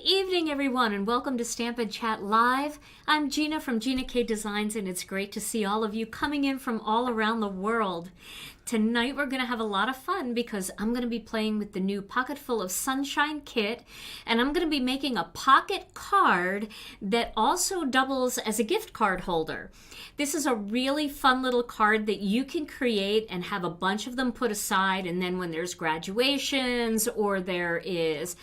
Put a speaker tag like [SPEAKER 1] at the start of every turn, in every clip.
[SPEAKER 1] evening, everyone, and welcome to Stamp and Chat Live. I'm Gina from Gina K Designs, and it's great to see all of you coming in from all around the world. Tonight we're going to have a lot of fun because I'm going to be playing with the new Pocketful of Sunshine kit, and I'm going to be making a pocket card that also doubles as a gift card holder. This is a really fun little card that you can create and have a bunch of them put aside, and then when there's graduations or there is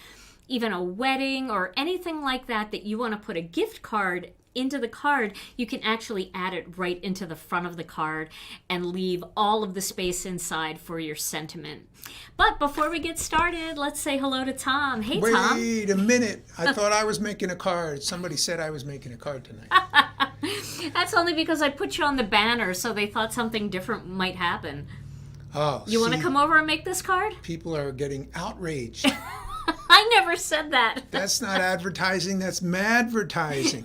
[SPEAKER 1] even a wedding or anything like that that you want to put a gift card into the card, you can actually add it right into the front of the card and leave all of the space inside for your sentiment. But before we get started, let's say hello to Tom. Hey, Tom.
[SPEAKER 2] Wait a minute. I thought I was making a card. Somebody said I was making a card tonight.
[SPEAKER 1] That's only because I put you on the banner, so they thought something different might happen.
[SPEAKER 2] Oh,
[SPEAKER 1] you want to come over and make this card?
[SPEAKER 2] People are getting outraged.
[SPEAKER 1] I never said that.
[SPEAKER 2] That's not advertising. That's madvertising.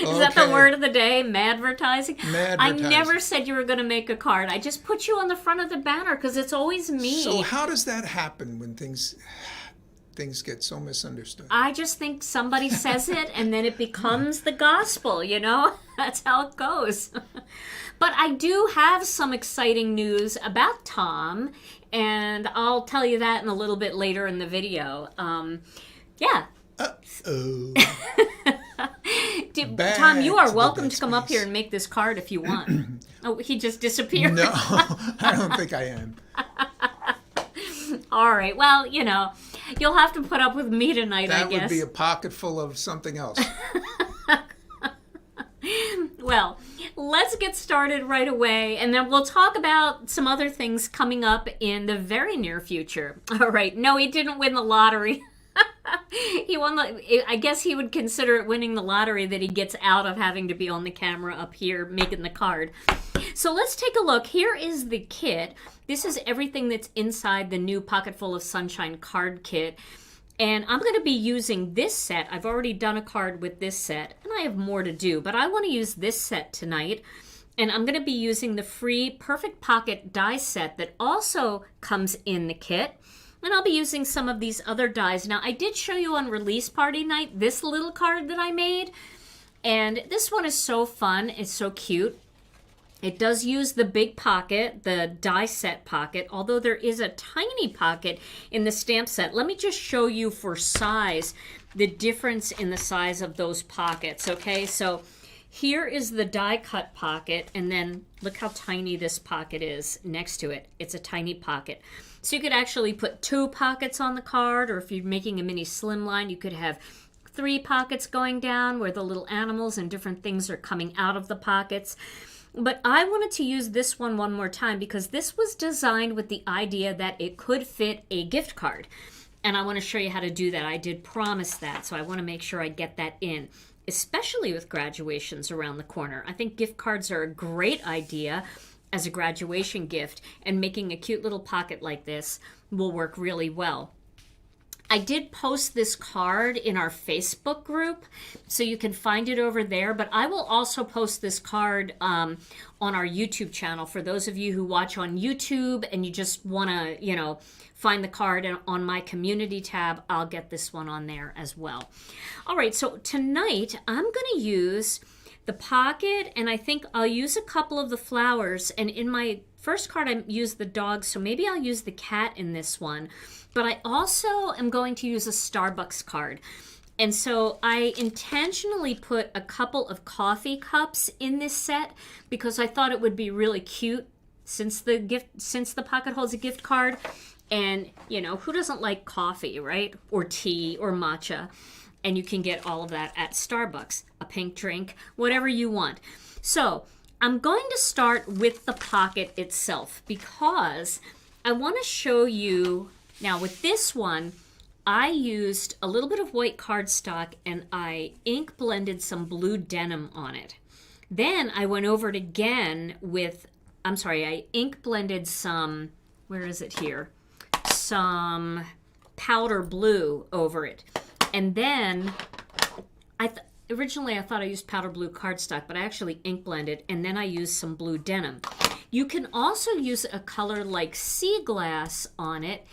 [SPEAKER 1] Is that the word of the day? Madvertising?
[SPEAKER 2] Madvertising.
[SPEAKER 1] I never said you were going to make a card. I just put you on the front of the banner because it's always me.
[SPEAKER 2] So how does that happen when things get so misunderstood?
[SPEAKER 1] I just think somebody says it and then it becomes the gospel, you know? That's how it goes. But I do have some exciting news about Tom, and I'll tell you that in a little bit later in the video. Yeah.
[SPEAKER 2] Uh-oh.
[SPEAKER 1] Tom, you are welcome to come up here and make this card if you want. Oh, he just disappeared.
[SPEAKER 2] No, I don't think I am.
[SPEAKER 1] All right. Well, you know, you'll have to put up with me tonight, I guess.
[SPEAKER 2] That would be a pocket full of something else.
[SPEAKER 1] Well, let's get started right away, and then we'll talk about some other things coming up in the very near future. All right. No, he didn't win the lottery. He won I guess he would consider it winning the lottery that he gets out of having to be on the camera up here making the card. So let's take a look. Here is the kit. This is everything that's inside the new Pocketful of Sunshine card kit. And I'm going to be using this set. I've already done a card with this set, and I have more to do, but I want to use this set tonight. And I'm going to be using the free Perfect Pocket die set that also comes in the kit. And I'll be using some of these other dies. Now, I did show you on release party night this little card that I made. And this one is so fun. It's so cute. It does use the big pocket, the die set pocket, although there is a tiny pocket in the stamp set. Let me just show you for size the difference in the size of those pockets, okay? So here is the die cut pocket, and then look how tiny this pocket is next to it. It's a tiny pocket. So you could actually put 2 pockets on the card, or if you're making a mini slimline, you could have 3 pockets going down where the little animals and different things are coming out of the pockets. But I wanted to use this one more time because this was designed with the idea that it could fit a gift card. And I want to show you how to do that. I did promise that, so I want to make sure I get that in, especially with graduations around the corner. I think gift cards are a great idea as a graduation gift, and making a cute little pocket like this will work really well. I did post this card in our Facebook group, so you can find it over there, but I will also post this card on our YouTube channel for those of you who watch on YouTube and you just want to, you know, find the card. And on my community tab, I'll get this one on there as well. All right, so tonight I'm going to use the pocket, and I think I'll use a couple of the flowers. And in my first card, I used the dog, so maybe I'll use the cat in this one. But I also am going to use a Starbucks card. And so I intentionally put a couple of coffee cups in this set because I thought it would be really cute since the pocket holds a gift card. And, you know, who doesn't like coffee, right? Or tea or matcha. And you can get all of that at Starbucks, a pink drink, whatever you want. So I'm going to start with the pocket itself because I want to show you. Now with this one, I used a little bit of white cardstock and I ink blended some blue denim on it. Then I went over it again with, I ink blended some, where is it here? Some powder blue over it. And then originally I thought I used powder blue cardstock, but I actually ink blended, and then I used some blue denim. You can also use a color like sea glass on it,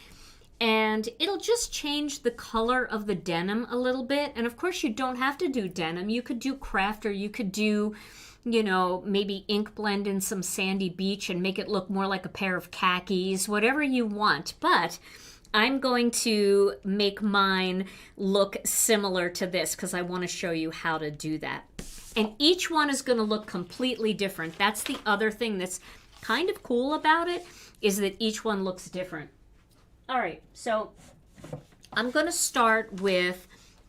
[SPEAKER 1] and it'll just change the color of the denim a little bit. And of course, you don't have to do denim. You could do craft, or you could do, you know, maybe ink blend in some sandy beach and make it look more like a pair of khakis, whatever you want. But I'm going to make mine look similar to this because I want to show you how to do that. And each one is going to look completely different. That's the other thing that's kind of cool about it, is that each one looks different. All right, so I'm going to start with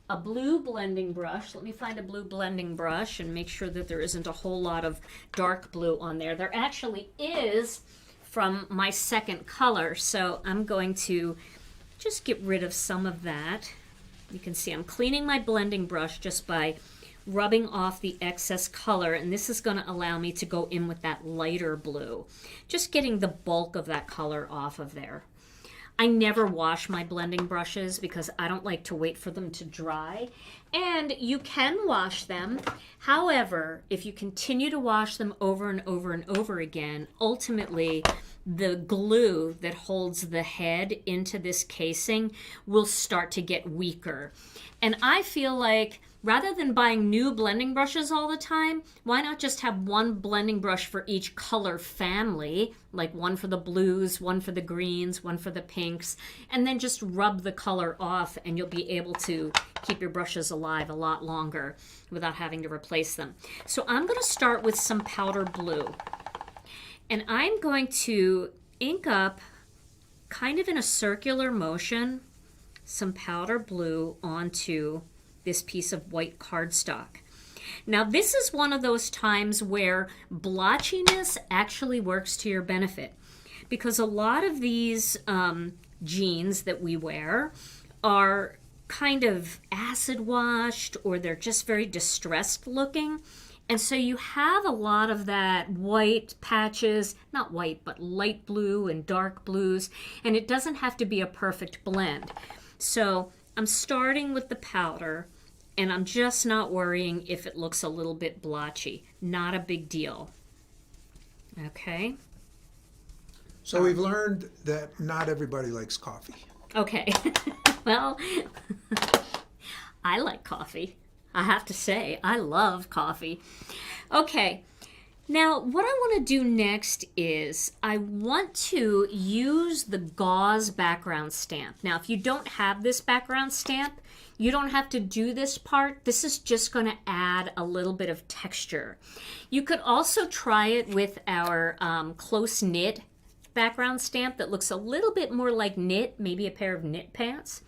[SPEAKER 1] a blue blending brush. Let me find a blue blending brush and make sure that there isn't a whole lot of dark blue on there. There actually is from my second color, so I'm going to just get rid of some of that. You can see I'm cleaning my blending brush just by rubbing off the excess color, and this is going to allow me to go in with that lighter blue, just getting the bulk of that color off of there. I never wash my blending brushes because I don't like to wait for them to dry. And you can wash them. However, if you continue to wash them over and over and over again, ultimately the glue that holds the head into this casing will start to get weaker. And I feel like rather than buying new blending brushes all the time, why not just have one blending brush for each color family, like one for the blues, one for the greens, one for the pinks, and then just rub the color off, and you'll be able to keep your brushes alive a lot longer without having to replace them. So I'm going to start with some powder blue, and I'm going to ink up, kind of in a circular motion, some powder blue onto this piece of white cardstock. Now, this is one of those times where blotchiness actually works to your benefit, because a lot of these jeans that we wear are kind of acid washed, or they're just very distressed looking. And so you have a lot of that white patches, not white, but light blue and dark blues, and it doesn't have to be a perfect blend. So I'm starting with the powder, and I'm just not worrying if it looks a little bit blotchy. Not a big deal. Okay.
[SPEAKER 2] So we've learned that not everybody likes coffee.
[SPEAKER 1] Okay. Well, I like coffee. I have to say, I love coffee. Okay. Now, what I want to do next is I want to use the Gauze background stamp. Now, if you don't have this background stamp, you don't have to do this part. This is just going to add a little bit of texture. You could also try it with our close knit background stamp that looks a little bit more like knit, maybe a pair of knit pants.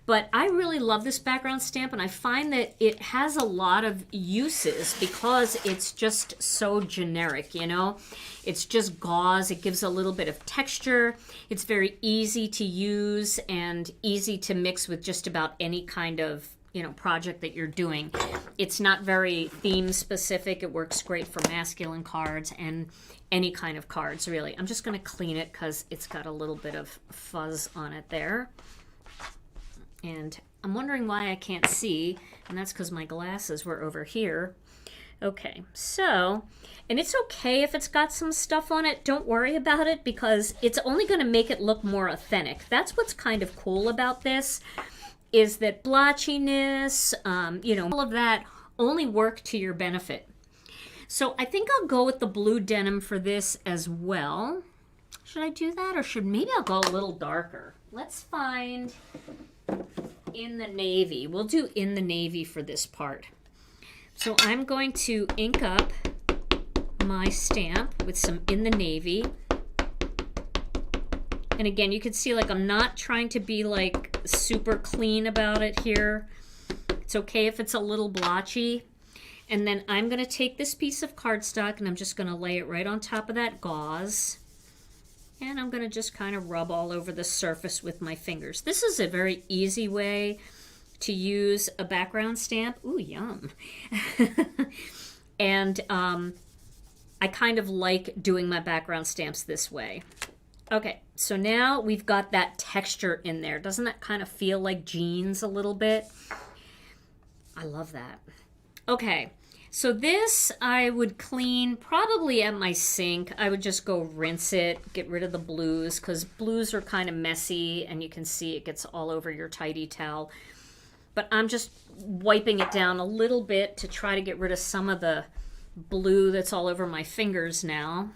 [SPEAKER 1] But I really love this background stamp, and I find that it has a lot of uses because it's just so generic, you know? It's just gauze. It gives a little bit of texture. It's very easy to use and easy to mix with just about any kind of, you know, project that you're doing. It's not very theme specific. It works great for masculine cards and any kind of cards, really. I'm just going to clean it because it's got a little bit of fuzz on it there. And I'm wondering why I can't see, and that's because my glasses were over here. Okay, so, and it's okay if it's got some stuff on it. Don't worry about it because it's only going to make it look more authentic. That's what's kind of cool about this, is that blotchiness, you know, all of that only work to your benefit. So I think I'll go with the blue denim for this as well. Should I do that, or should maybe I'll go a little darker? Let's find in the navy. We'll do in the navy for this part. So I'm going to ink up my stamp with some in the navy. And again, you can see like I'm not trying to be like super clean about it here. It's okay if it's a little blotchy. And then I'm going to take this piece of cardstock and I'm just going to lay it right on top of that gauze. And I'm going to just kind of rub all over the surface with my fingers. This is a very easy way to use a background stamp. Ooh, yum. And I kind of like doing my background stamps this way. Okay, so now we've got that texture in there. Doesn't that kind of feel like jeans a little bit? I love that. Okay, So this I would clean probably at my sink. I would just go rinse it, get rid of the blues, because blues are kind of messy and you can see it gets all over your tidy towel. But I'm just wiping it down a little bit to try to get rid of some of the blue that's all over my fingers now.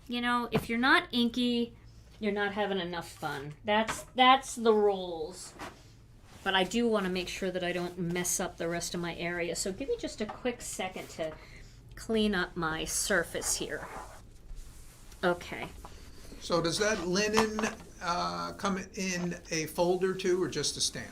[SPEAKER 1] You know, if you're not inky, you're not having enough fun. That's the rules. But I do want to make sure that I don't mess up the rest of my area. So give me just a quick second to clean up my surface here. Okay.
[SPEAKER 2] So does that linen come in a folder too, or just a stamp?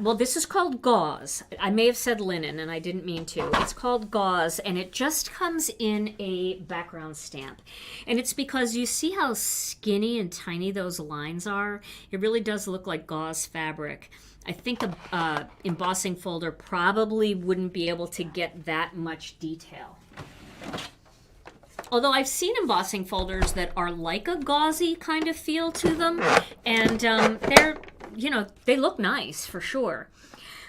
[SPEAKER 1] Well, this is called gauze. I may have said linen, and I didn't mean to. It's called gauze, and it just comes in a background stamp. And it's because you see how skinny and tiny those lines are? It really does look like gauze fabric. I think a embossing folder probably wouldn't be able to get that much detail. Although I've seen embossing folders that are like a gauzy kind of feel to them, and they're, you know, they look nice for sure.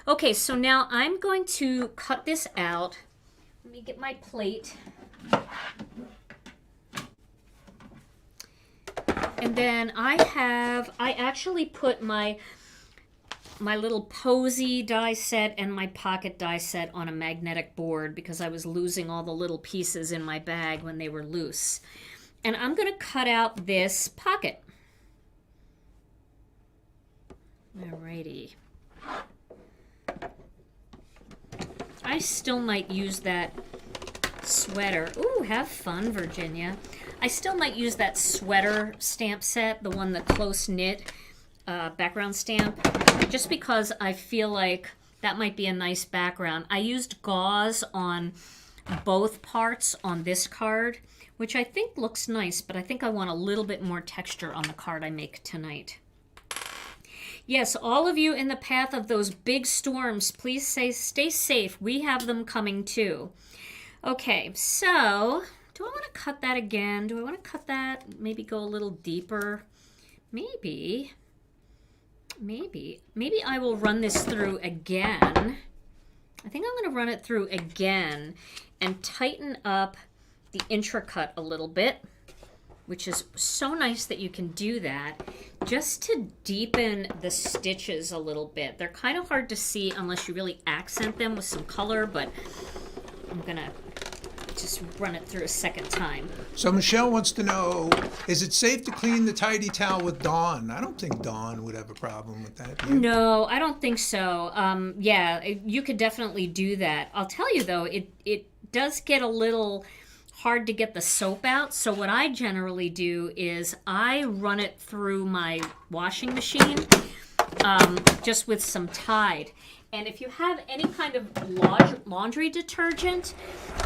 [SPEAKER 1] Okay, so now I'm going to cut this out. Let me get my plate. And then I actually put my little posy die set and my pocket die set on a magnetic board because I was losing all the little pieces in my bag when they were loose. And I'm going to cut out this pocket. Alrighty. I still might use that sweater. Ooh, have fun, Virginia. I still might use that sweater stamp set, the one, the close knit background stamp, just because I feel like that might be a nice background. I used gauze on both parts on this card, which I think looks nice, but I think I want a little bit more texture on the card I make tonight. Yes, all of you in the path of those big storms, please stay safe. We have them coming too. Okay, so do I want to cut that again? Do I want to cut that? Maybe go a little deeper? Maybe I will run this through again. I think I'm going to run it through again and tighten up the intracut a little bit, which is so nice that you can do that, just to deepen the stitches a little bit. They're kind of hard to see unless you really accent them with some color, but I'm going to just run it through a second time.
[SPEAKER 2] So Michelle wants to know, is it safe to clean the tidy towel with Dawn? I don't think Dawn would have a problem with that.
[SPEAKER 1] No, I don't think so. Yeah, you could definitely do that. I'll tell you though, it does get a little hard to get the soap out. So what I generally do is I run it through my washing machine just with some Tide. And if you have any kind of laundry detergent,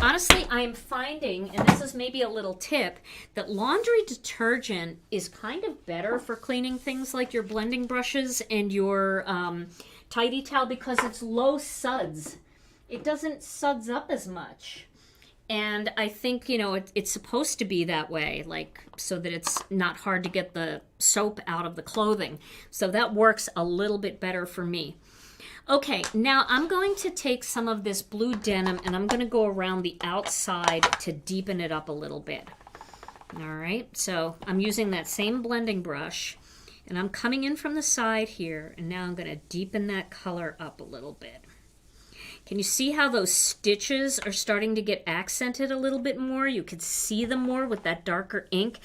[SPEAKER 1] honestly, I'm finding, and this is maybe a little tip, that laundry detergent is kind of better for cleaning things like your blending brushes and your tidy towel because it's low suds. It doesn't suds up as much. And I think, you know, it's supposed to be that way, like, so that it's not hard to get the soap out of the clothing. So that works a little bit better for me. Okay, now I'm going to take some of this blue denim and I'm going to go around the outside to deepen it up a little bit. All right, so I'm using that same blending brush and I'm coming in from the side here, and now I'm going to deepen that color up a little bit. Can you see how those stitches are starting to get accented a little bit more? You can see them more with that darker ink.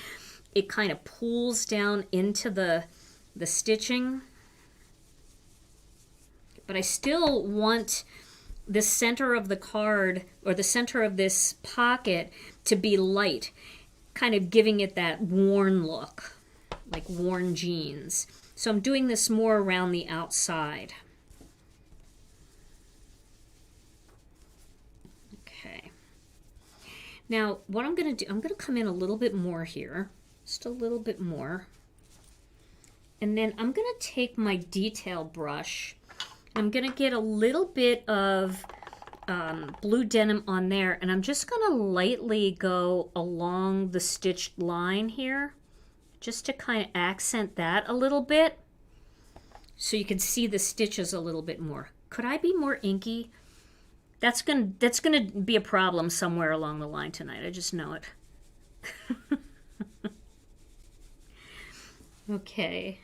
[SPEAKER 1] It kind of pulls down into the stitching. But I still want the center of the card, or the center of this pocket, to be light, kind of giving it that worn look, like worn jeans. So I'm doing this more around the outside. Okay. Now, what I'm going to do, I'm going to come in a little bit more here, just a little bit more. And then I'm going to take my detail brush. I'm going to get a little bit of blue denim on there, and I'm just going to lightly go along the stitched line here, just to kind of accent that a little bit, so you can see the stitches a little bit more. Could I be more inky? That's gonna be a problem somewhere along the line tonight. I just know it. Okay.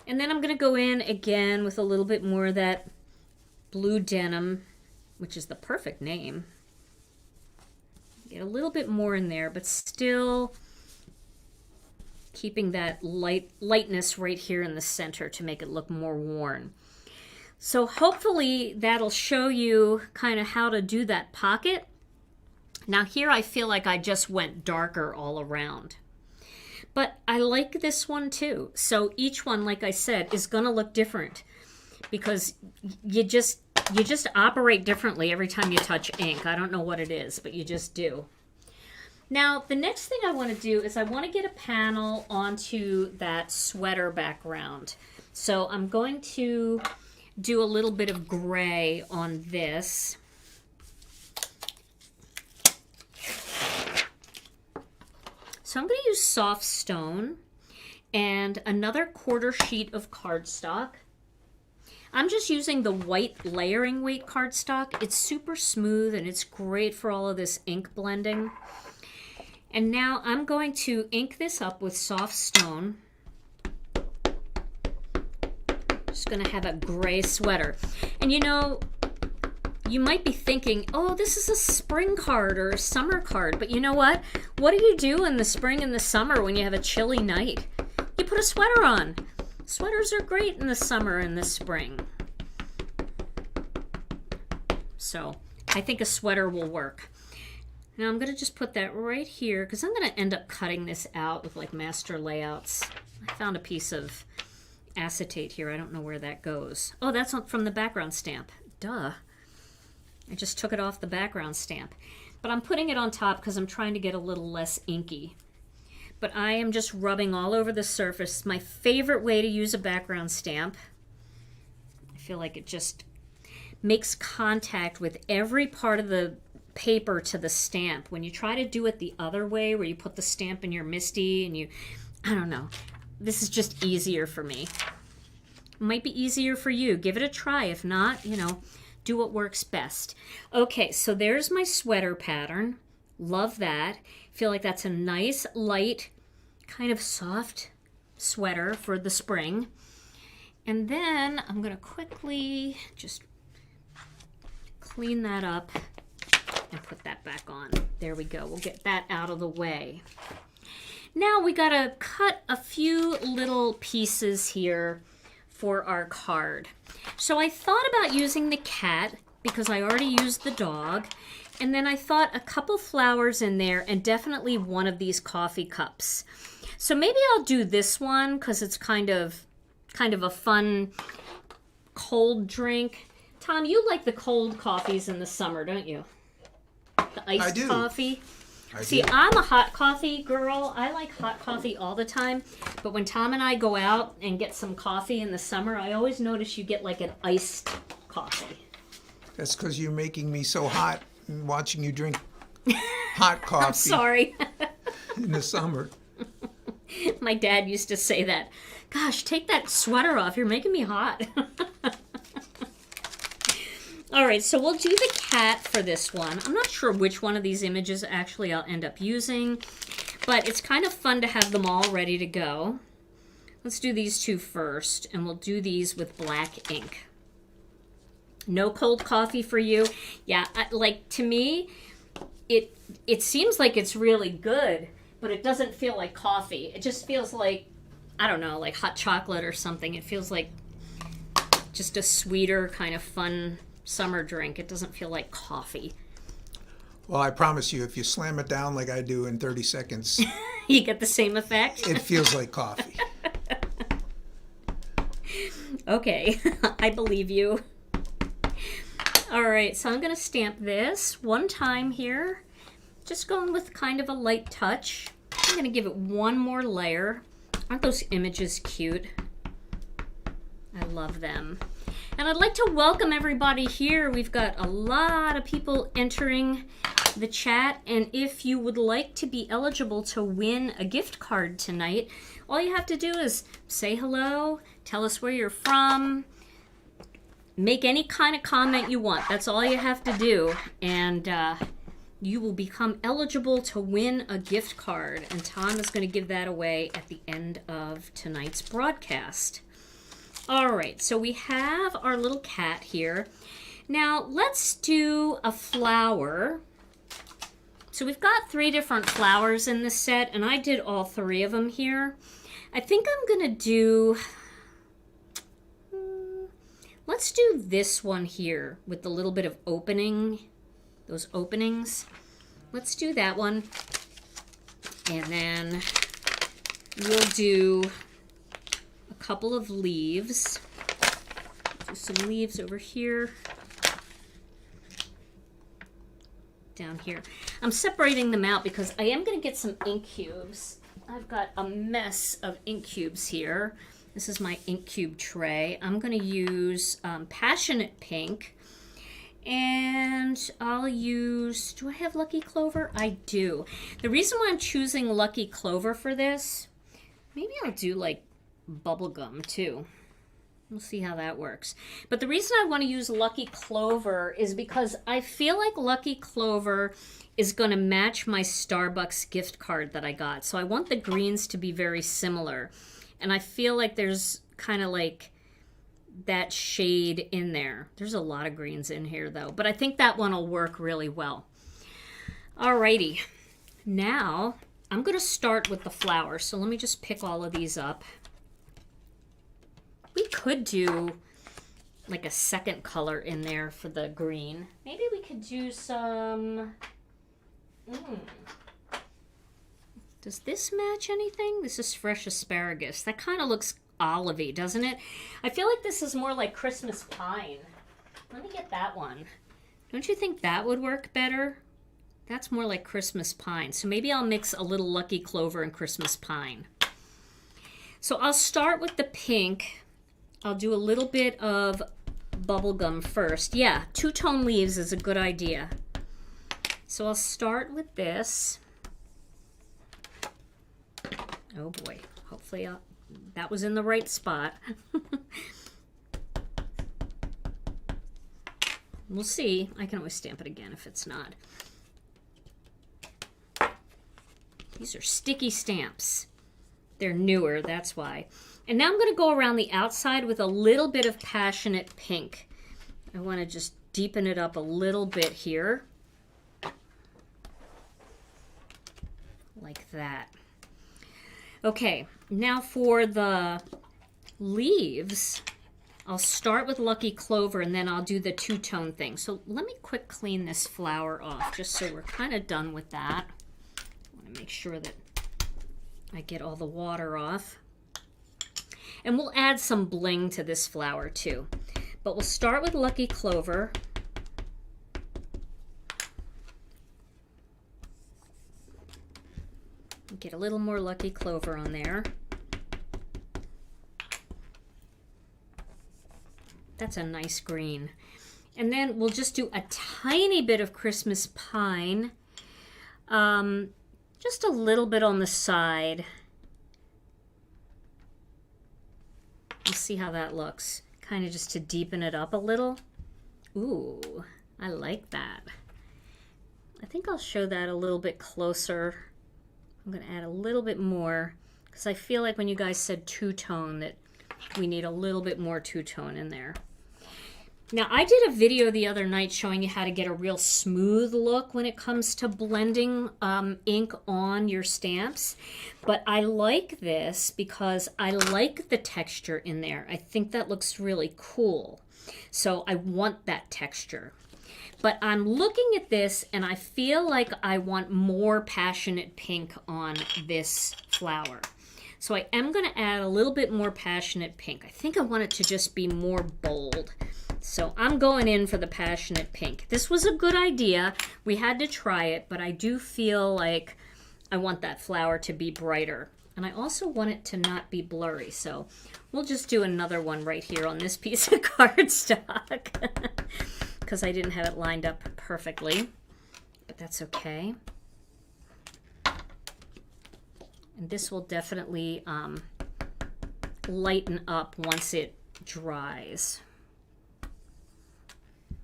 [SPEAKER 1] And then I'm gonna go in again with a little bit more of that blue denim, which is the perfect name. Get a little bit more in there, but still keeping that lightness right here in the center to make it look more worn. So hopefully that'll show you kind of how to do that pocket. Now here I feel like I just went darker all around. But I like this one too. So each one, like I said, is going to look different because you just operate differently every time you touch ink. I don't know what it is, but you just do. Now, the next thing I want to do is I want to get a panel onto that sweater background. So I'm going to do a little bit of gray on this. So I'm going to use soft stone and another quarter sheet of cardstock. I'm just using the white layering weight cardstock. It's super smooth and it's great for all of this ink blending. And now I'm going to ink this up with soft stone. Just going to have a gray sweater. And you know, you might be thinking, oh, this is a spring card or a summer card. But you know what? What do you do in the spring and the summer when you have a chilly night? You put a sweater on. Sweaters are great in the summer and the spring. So I think a sweater will work. Now I'm going to just put that right here because I'm going to end up cutting this out with like master layouts. I found a piece of acetate here. I don't know where that goes. Oh, that's from the background stamp. Duh. I just took it off the background stamp. But I'm putting it on top because I'm trying to get a little less inky. But I am just rubbing all over the surface. My favorite way to use a background stamp. I feel like it just makes contact with every part of the paper to the stamp. When you try to do it the other way, where you put the stamp in your MISTI and I don't know. This is just easier for me. It might be easier for you. Give it a try. If not, do what works best. Okay, so there's my sweater pattern. Love that. Feel like that's a nice, light, kind of soft sweater for the spring. And then I'm going to quickly just clean that up and put that back on. There we go. We'll get that out of the way. Now we got to cut a few little pieces here for our card. So I thought about using the cat because I already used the dog. And then I thought a couple flowers in there and definitely one of these coffee cups. So maybe I'll do this one because it's kind of a fun cold drink. Tom, you like the cold coffees in the summer, don't you? The iced coffee. See, I'm a hot coffee girl. I like hot coffee all the time. But when Tom and I go out and get some coffee in the summer, I always notice you get like an iced coffee.
[SPEAKER 2] That's because you're making me so hot and watching you drink hot coffee.
[SPEAKER 1] I'm sorry.
[SPEAKER 2] In the summer.
[SPEAKER 1] My dad used to say that. Gosh, take that sweater off. You're making me hot. All right, so we'll do the cat for this one. I'm not sure which one of these images actually I'll end up using, but it's kind of fun to have them all ready to go. Let's do these two first, and we'll do these with black ink. No cold coffee for you. Yeah, to me, it seems like it's really good, but it doesn't feel like coffee. It just feels like, I don't know, like hot chocolate or something. It feels like just a sweeter, kind of fun summer drink. It doesn't feel like coffee.
[SPEAKER 2] Well, I promise you, if you slam it down like I do in 30 seconds,
[SPEAKER 1] you get the same effect.
[SPEAKER 2] It feels like coffee.
[SPEAKER 1] Okay, I believe you. All right, so I'm going to stamp this one time here. Just going with kind of a light touch. I'm going to give it one more layer. Aren't those images cute? I love them. And I'd like to welcome everybody here. We've got a lot of people entering the chat. And if you would like to be eligible to win a gift card tonight, all you have to do is say hello, tell us where you're from, make any kind of comment you want. That's all you have to do. And you will become eligible to win a gift card. And Tom is going to give that away at the end of tonight's broadcast. All right, so we have our little cat here. Now, let's do a flower. So we've got 3 different flowers in this set, and I did all 3 of them here. I think I'm going to do... let's do this one here with the little bit of opening, those openings. Let's do that one. And then we'll do a couple of leaves. Do some leaves over here. Down here. I'm separating them out because I am going to get some ink cubes. I've got a mess of ink cubes here. This is my ink cube tray. I'm going to use Passionate Pink. And I'll use, do I have Lucky Clover? I do. The reason why I'm choosing Lucky Clover for this, maybe I'll do like bubblegum too. We'll see how that works. But the reason I want to use Lucky Clover is because I feel like Lucky Clover is going to match my Starbucks gift card that I got. So I want the greens to be very similar. And I feel like there's kind of like that shade in there. There's a lot of greens in here though, but I think that one will work really well. Alrighty, now I'm going to start with the flowers. So let me just pick all of these up. We could do like a second color in there for the green. Maybe we could do some... Does this match anything? This is fresh asparagus. That kind of looks olivey, doesn't it? I feel like this is more like Christmas pine. Let me get that one. Don't you think that would work better? That's more like Christmas pine. So maybe I'll mix a little Lucky Clover and Christmas pine. So I'll start with the pink. I'll do a little bit of bubblegum first. Yeah, 2-tone leaves is a good idea. So I'll start with this. Oh boy, hopefully that was in the right spot. We'll see. I can always stamp it again if it's not. These are sticky stamps. They're newer, that's why. And now I'm going to go around the outside with a little bit of Passionate Pink. I want to just deepen it up a little bit here. Like that. Okay, now for the leaves, I'll start with Lucky Clover and then I'll do the 2-tone thing. So let me quick clean this flower off just so we're kind of done with that. I want to make sure that I get all the water off. And we'll add some bling to this flower too. But we'll start with Lucky Clover. Get a little more Lucky Clover on there. That's a nice green. And then we'll just do a tiny bit of Christmas pine. Just a little bit on the side. We'll see how that looks. Kind of just to deepen it up a little. Ooh, I like that. I think I'll show that a little bit closer. I'm going to add a little bit more because I feel like when you guys said 2-tone that we need a little bit more 2-tone in there. Now, I did a video the other night showing you how to get a real smooth look when it comes to blending ink on your stamps. But I like this because I like the texture in there. I think that looks really cool. So I want that texture. But I'm looking at this and I feel like I want more Passionate Pink on this flower. So I am going to add a little bit more Passionate Pink. I think I want it to just be more bold. So I'm going in for the Passionate Pink. This was a good idea. We had to try it, but I do feel like I want that flower to be brighter. And I also want it to not be blurry. So we'll just do another one right here on this piece of cardstock. Because I didn't have it lined up perfectly, but that's okay. And this will definitely lighten up once it dries.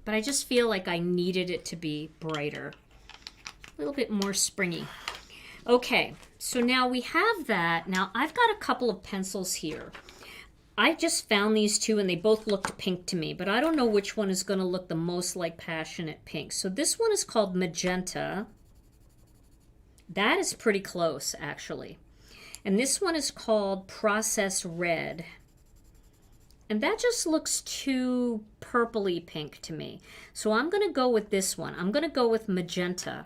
[SPEAKER 1] but I just feel like I needed it to be brighter, a little bit more springy. Okay, so now we have that. Now I've got a couple of pencils here. I just found these two and they both looked pink to me, but I don't know which one is going to look the most like Passionate Pink. So this one is called Magenta. That is pretty close, actually. And this one is called Process Red. And that just looks too purpley pink to me. So I'm going to go with this one. I'm going to go with Magenta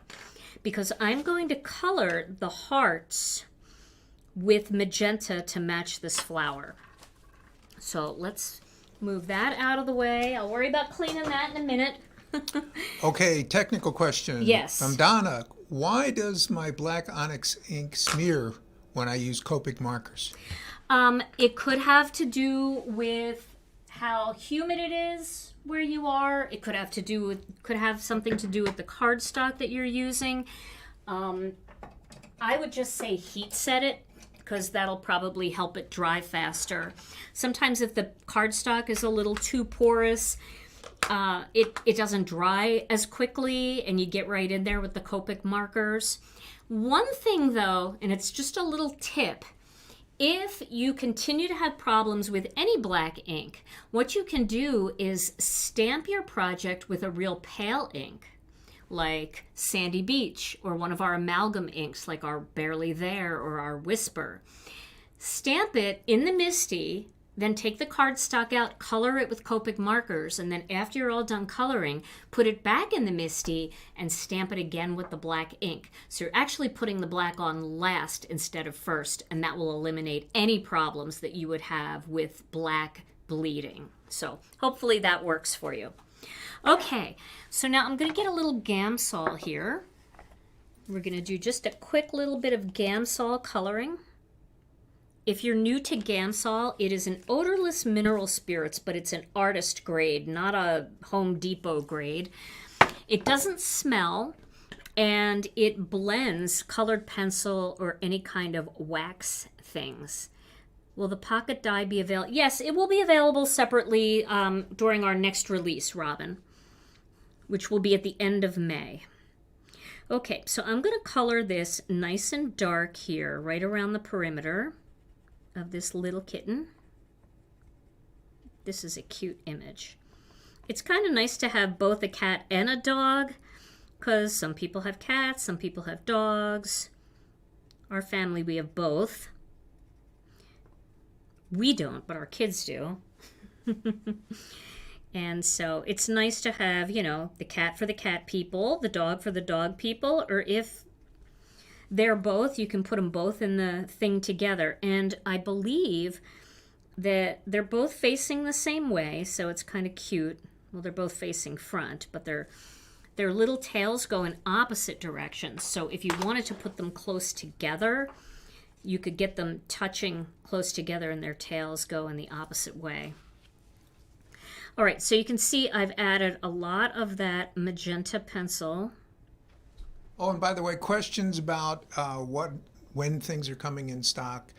[SPEAKER 1] because I'm going to color the hearts with magenta to match this flower. So let's move that out of the way. I'll worry about cleaning that in a minute.
[SPEAKER 2] Okay, technical question.
[SPEAKER 1] Yes.
[SPEAKER 2] From Donna. Why does my black onyx ink smear when I use Copic markers?
[SPEAKER 1] It could have to do with how humid it is where you are. It could have something to do with the cardstock that you're using. I would just say heat set it, because that'll probably help it dry faster. Sometimes if the cardstock is a little too porous, it doesn't dry as quickly, and you get right in there with the Copic markers. One thing though, and it's just a little tip, if you continue to have problems with any black ink, what you can do is stamp your project with a real pale ink, like Sandy Beach or one of our amalgam inks like our Barely There or our Whisper. Stamp it in the MISTI, then take the cardstock out, color it with Copic markers, and then after you're all done coloring, put it back in the MISTI and stamp it again with the black ink. So you're actually putting the black on last instead of first, and that will eliminate any problems that you would have with black bleeding. So hopefully that works for you. Okay, so now I'm going to get a little Gamsol here. We're going to do just a quick little bit of Gamsol coloring. If you're new to Gamsol, it is an odorless mineral spirits, but it's an artist grade, not a Home Depot grade. It doesn't smell, and it blends colored pencil or any kind of wax things. Will the pocket die be available? Yes, it will be available separately during our next release, Robin, which will be at the end of May. Okay, so I'm going to color this nice and dark here, right around the perimeter of this little kitten. This is a cute image. It's kind of nice to have both a cat and a dog, because some people have cats, some people have dogs. Our family, we have both. We don't, but our kids do. And so it's nice to have, you know, the cat for the cat people, the dog for the dog people, or if they're both, you can put them both in the thing together. And I believe that they're both facing the same way, so it's kind of cute. Well, they're both facing front, but their little tails go in opposite directions. So if you wanted to put them close together, you could get them touching close together and their tails go in the opposite way. All right, so you can see I've added a lot of that magenta pencil.
[SPEAKER 2] Oh, and by the way, questions about when things are coming in stock.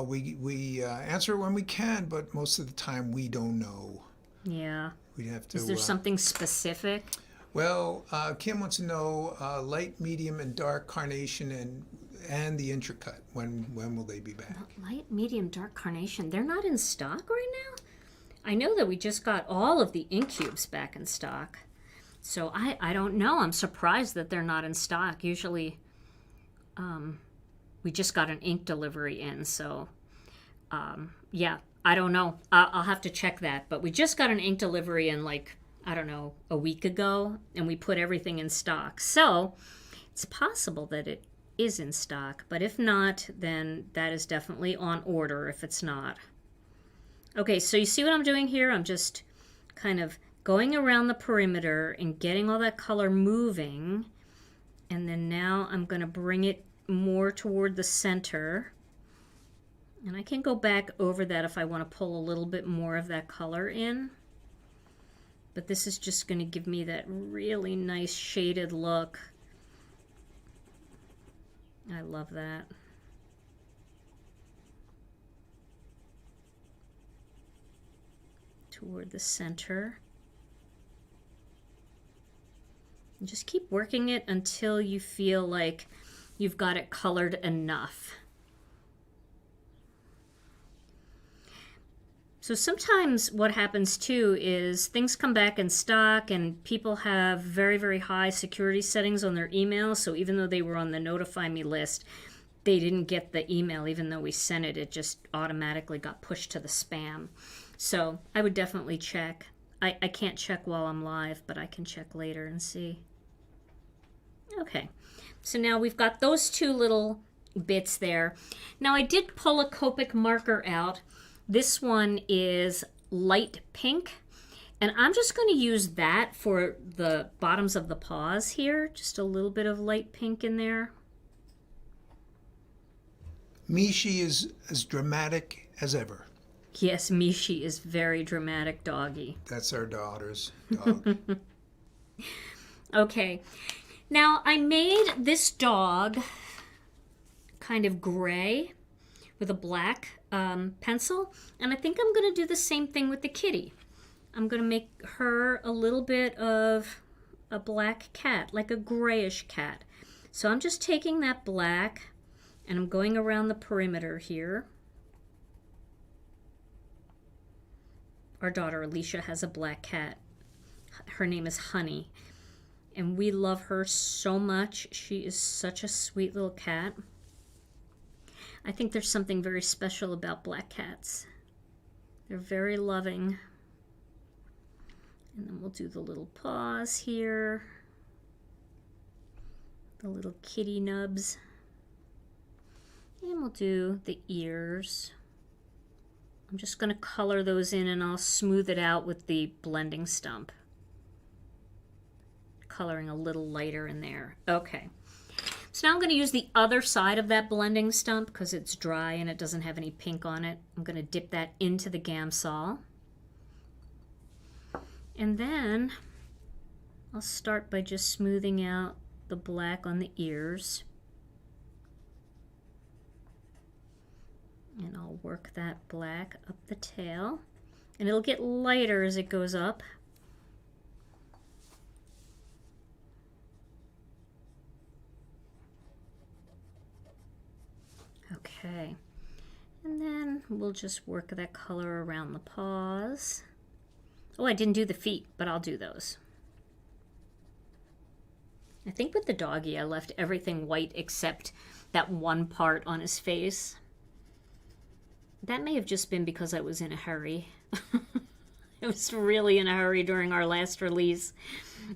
[SPEAKER 2] We answer when we can, but most of the time we don't know.
[SPEAKER 1] Yeah.
[SPEAKER 2] We'd have to.
[SPEAKER 1] Is there something specific?
[SPEAKER 2] Well, Kim wants to know light, medium, and dark carnation and the intricate. When will they be back?
[SPEAKER 1] Light, medium, dark carnation. They're not in stock right now? I know that we just got all of the ink cubes back in stock. So I don't know. I'm surprised that they're not in stock. Usually we just got an ink delivery in. So yeah, I don't know. I'll have to check that. But we just got an ink delivery in, like, I don't know, a week ago. And we put everything in stock. So it's possible that it is in stock. But if not, then that is definitely on order if it's not. Okay, so you see what I'm doing here? I'm just kind of going around the perimeter and getting all that color moving. And then now I'm going to bring it more toward the center. And I can go back over that if I want to pull a little bit more of that color in. But this is just going to give me that really nice shaded look. I love that. Toward the center. And just keep working it until you feel like you've got it colored enough. So sometimes what happens too is things come back in stock and people have very, very high security settings on their email. So even though they were on the notify me list, they didn't get the email. Even though we sent it, it just automatically got pushed to the spam. So I would definitely check. I can't check while I'm live, but I can check later and see. Okay, so now we've got those two little bits there. Now I did pull a Copic marker out. This one is light pink, and I'm just going to use that for the bottoms of the paws here. Just a little bit of light pink in there.
[SPEAKER 2] Mishi is as dramatic as ever.
[SPEAKER 1] Yes, Mishi is very dramatic doggy.
[SPEAKER 2] That's our daughter's dog.
[SPEAKER 1] Okay, now I made this dog kind of gray with a black pencil, and I think I'm going to do the same thing with the kitty. I'm going to make her a little bit of a black cat, like a grayish cat. So I'm just taking that black and I'm going around the perimeter here. Our daughter Alicia has a black cat. Her name is Honey, and we love her so much. She is such a sweet little cat. I think there's something very special about black cats. They're very loving. And then we'll do the little paws here. The little kitty nubs. And we'll do the ears. I'm just going to color those in and I'll smooth it out with the blending stump. Coloring a little lighter in there. Okay. So now I'm going to use the other side of that blending stump because it's dry and it doesn't have any pink on it. I'm going to dip that into the Gamsol. And then I'll start by just smoothing out the black on the ears. And I'll work that black up the tail. And it'll get lighter as it goes up. Okay, and then we'll just work that color around the paws. Oh, I didn't do the feet, but I'll do those. I think with the doggy, I left everything white except that one part on his face. That may have just been because I was in a hurry. I was really in a hurry during our last release,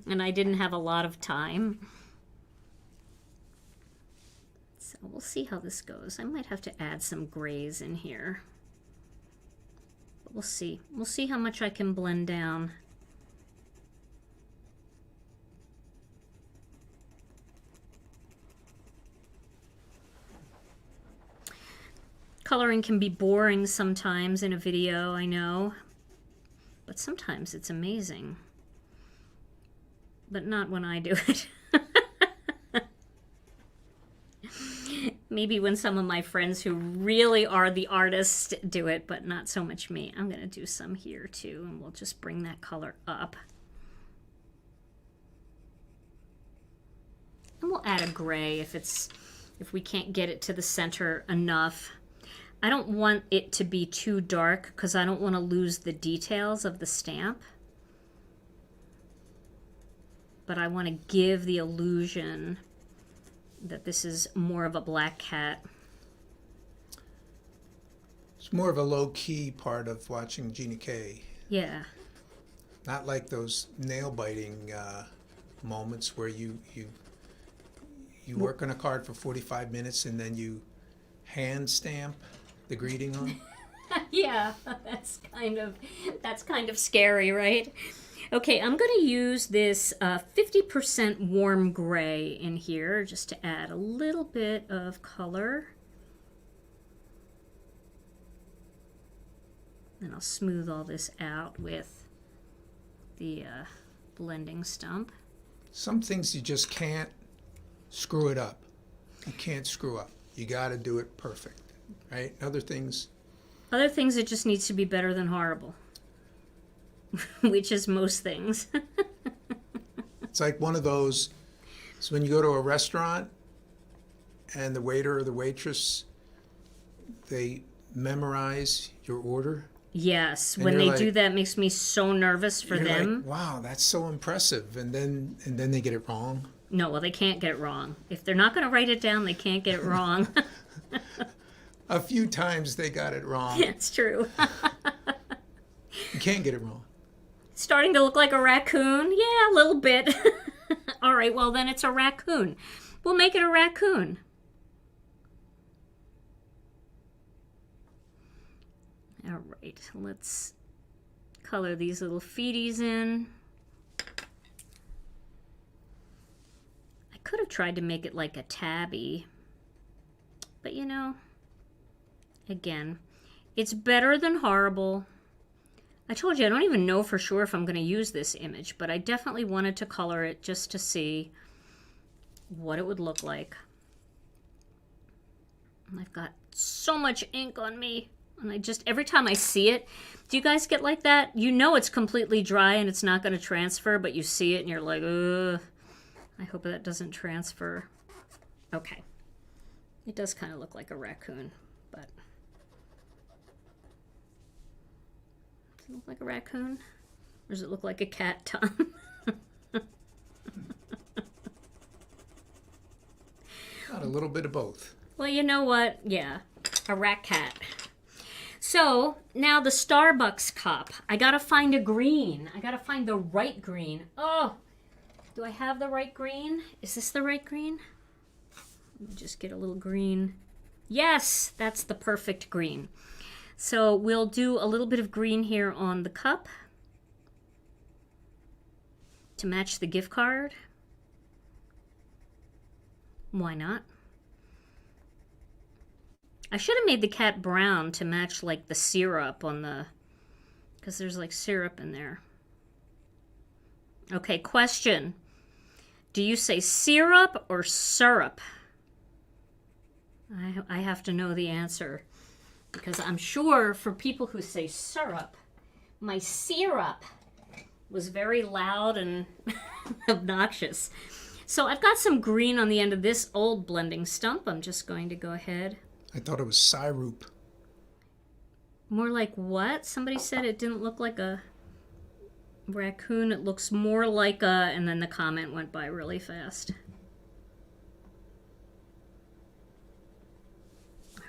[SPEAKER 1] and I didn't have a lot of time. So we'll see how this goes. I might have to add some grays in here. But we'll see. We'll see how much I can blend down. Coloring can be boring sometimes in a video, I know. But sometimes it's amazing. But not when I do it. Maybe when some of my friends who really are the artists do it, but not so much me. I'm going to do some here too, and we'll just bring that color up. And we'll add a gray if we can't get it to the center enough. I don't want it to be too dark because I don't want to lose the details of the stamp. But I want to give the illusion that this is more of a black cat.
[SPEAKER 2] It's more of a low-key part of watching Gina K.
[SPEAKER 1] Yeah.
[SPEAKER 2] Not like those nail-biting moments where you work on a card for 45 minutes and then you hand stamp the greeting on.
[SPEAKER 1] Yeah, that's kind of scary, right? Okay, I'm going to use this 50% warm gray in here just to add a little bit of color. And I'll smooth all this out with the blending stump.
[SPEAKER 2] Some things you just can't screw it up. You can't screw up. You got to do it perfect, right? Other things,
[SPEAKER 1] it just needs to be better than horrible. Which is most things.
[SPEAKER 2] It's like one of those. So when you go to a restaurant and the waiter or the waitress, they memorize your order.
[SPEAKER 1] Yes,
[SPEAKER 2] And
[SPEAKER 1] when
[SPEAKER 2] you're
[SPEAKER 1] they
[SPEAKER 2] like-
[SPEAKER 1] do that, it makes me so nervous for
[SPEAKER 2] You're
[SPEAKER 1] them.
[SPEAKER 2] like, wow, that's so impressive. And then they get it wrong.
[SPEAKER 1] No, well, they can't get it wrong. If they're not going to write it down, they can't get it wrong.
[SPEAKER 2] A few times they got it wrong.
[SPEAKER 1] It's true.
[SPEAKER 2] You can't get it wrong.
[SPEAKER 1] Starting to look like a raccoon? Yeah, a little bit. All right, well, then it's a raccoon. We'll make it a raccoon. All right, let's color these little feeties in. I could have tried to make it like a tabby, but you know, again, it's better than horrible. I told you I don't even know for sure if I'm going to use this image, but I definitely wanted to color it just to see what it would look like. And I've got so much ink on me, and I just, every time I see it, do you guys get like that? You know it's completely dry and it's not going to transfer, but you see it and you're like, ugh, I hope that doesn't transfer. Okay. It does kind of look like a raccoon, but... Does it look like a raccoon? Or does it look like a cat, Tom?
[SPEAKER 2] Got a little bit of both.
[SPEAKER 1] Well, you know what? Yeah, a rat cat. So, now the Starbucks cup. I gotta find a green. I gotta find the right green. Oh, do I have the right green? Is this the right green? Let me just get a little green. Yes, that's the perfect green. So we'll do a little bit of green here on the cup to match the gift card. Why not? I should have made the cat brown to match like the syrup on the, because there's like syrup in there. Okay, question. Do you say syrup or syrup? I have to know the answer. Because I'm sure for people who say syrup, my syrup was very loud and obnoxious. So I've got some green on the end of this old blending stump. I'm just going to go ahead.
[SPEAKER 2] I thought it was syrup.
[SPEAKER 1] More like what? Somebody said it didn't look like a raccoon. It looks more like a... And then the comment went by really fast.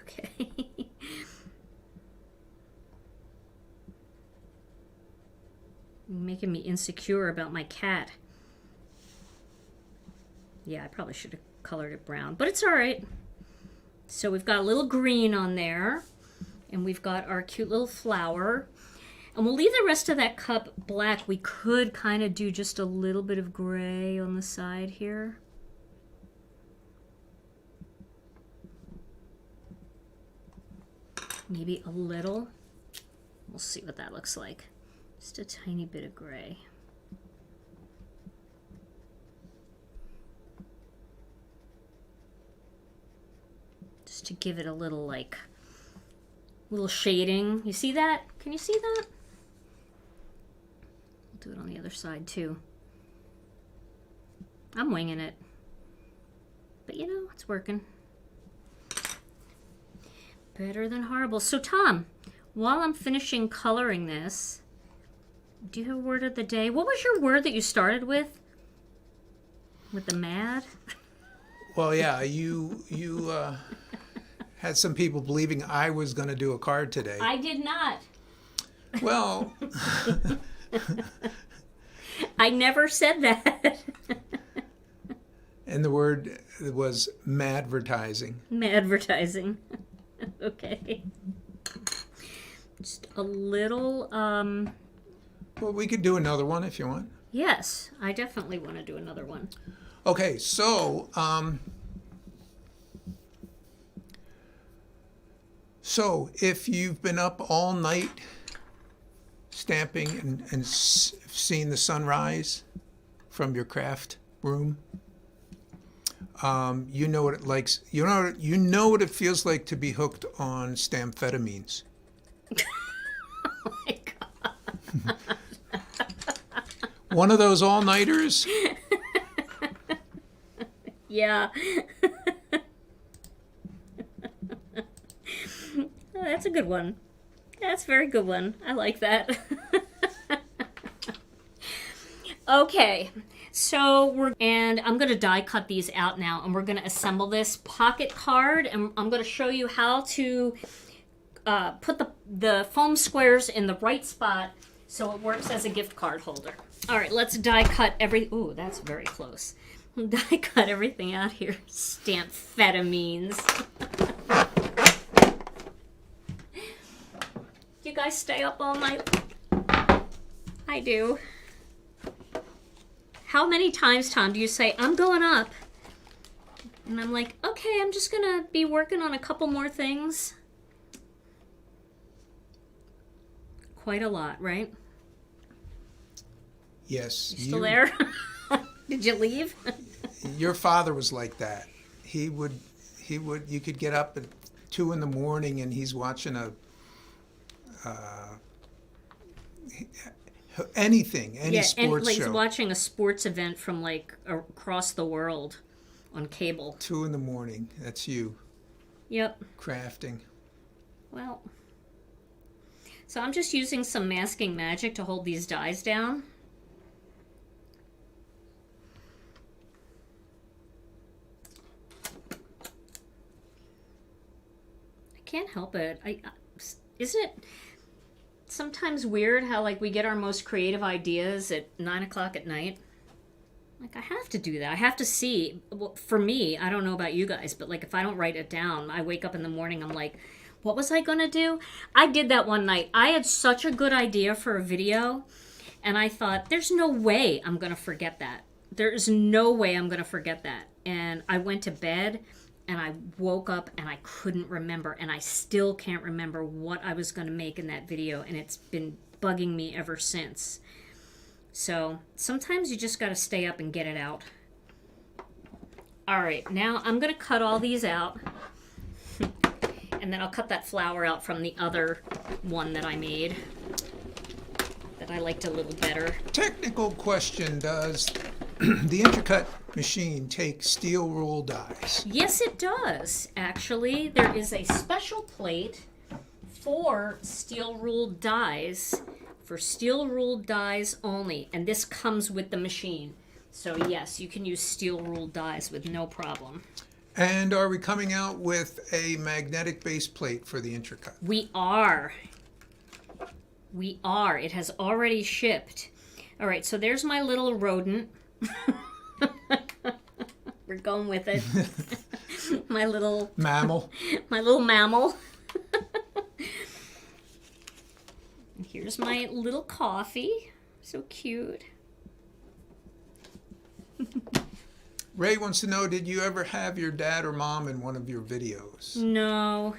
[SPEAKER 1] Okay. Making me insecure about my cat. Yeah, I probably should have colored it brown, but it's all right. So we've got a little green on there, and we've got our cute little flower. And we'll leave the rest of that cup black. We could kind of do just a little bit of gray on the side here. Maybe a little. We'll see what that looks like. Just a tiny bit of gray. Just to give it a little, like, little shading. You see that? Can you see that? We'll do it on the other side, too. I'm winging it. But, you know, it's working. Better than horrible. So, Tom, while I'm finishing coloring this, do you have a word of the day? What was your word that you started with? With the mad?
[SPEAKER 2] Well, yeah, you had some people believing I was going to do a card today.
[SPEAKER 1] I did not.
[SPEAKER 2] Well,
[SPEAKER 1] I never said that.
[SPEAKER 2] and the word was madvertising.
[SPEAKER 1] Madvertising. Okay. Just a little,
[SPEAKER 2] Well, we could do another one if you want.
[SPEAKER 1] yes, I definitely want to do another one.
[SPEAKER 2] Okay, so if you've been up all night stamping and seeing the sunrise from your craft room, you know what it likes. You know what it feels like to be hooked on stamphetamines.
[SPEAKER 1] Oh my God.
[SPEAKER 2] One of those all-nighters
[SPEAKER 1] Yeah. Oh, that's a good one. That's a very good one. I like that. Okay, so I'm going to die cut these out now, and we're going to assemble this pocket card, and I'm going to show you how to put the foam squares in the right spot so it works as a gift card holder. All right, let's die cut ooh, that's very close. Die cut everything out here. Stamphetamines. You guys stay up all night? I do. How many times, Tom, do you say, I'm going up? And I'm like, okay, I'm just going to be working on a couple more things. Quite a lot, right?
[SPEAKER 2] Yes.
[SPEAKER 1] You still there? Did you leave?
[SPEAKER 2] Your father was like that. He would, you could get up at 2 in the morning and he's watching anything, any sports
[SPEAKER 1] and,
[SPEAKER 2] show.
[SPEAKER 1] He's watching a sports event from like across the world on cable.
[SPEAKER 2] 2 in the morning. That's you.
[SPEAKER 1] Yep.
[SPEAKER 2] Crafting.
[SPEAKER 1] Well, so I'm just using some masking magic to hold these dies down. I can't help it. Isn't it sometimes weird how like we get our most creative ideas at 9 o'clock at night? Like I have to do that. I have to see. Well, for me, I don't know about you guys, but like if I don't write it down, I wake up in the morning, I'm like, what was I gonna do? I did that one night. I had such a good idea for a video, and I thought, there's no way I'm gonna forget that. There's no way I'm gonna forget that. And I went to bed, and I woke up and I couldn't remember, and I still can't remember what I was going to make in that video, and it's been bugging me ever since. So sometimes you just got to stay up and get it out. All right, now I'm going to cut all these out, and then I'll cut that flower out from the other one that I made that I liked a little better.
[SPEAKER 2] Technical question, does the Intercut machine take steel rule dies?
[SPEAKER 1] Yes, it does. Actually, there is a special plate for steel ruled dies, for steel ruled dies only, and this comes with the machine. So yes, you can use steel ruled dies with no problem.
[SPEAKER 2] And are we coming out with a magnetic base plate for the Intercut?
[SPEAKER 1] We are. We are. It has already shipped. All right, so there's my little rodent. We're going with it. My little
[SPEAKER 2] mammal.
[SPEAKER 1] My little mammal. Here's my little coffee. So cute.
[SPEAKER 2] Ray wants to know, did you ever have your dad or mom in one of your videos?
[SPEAKER 1] No.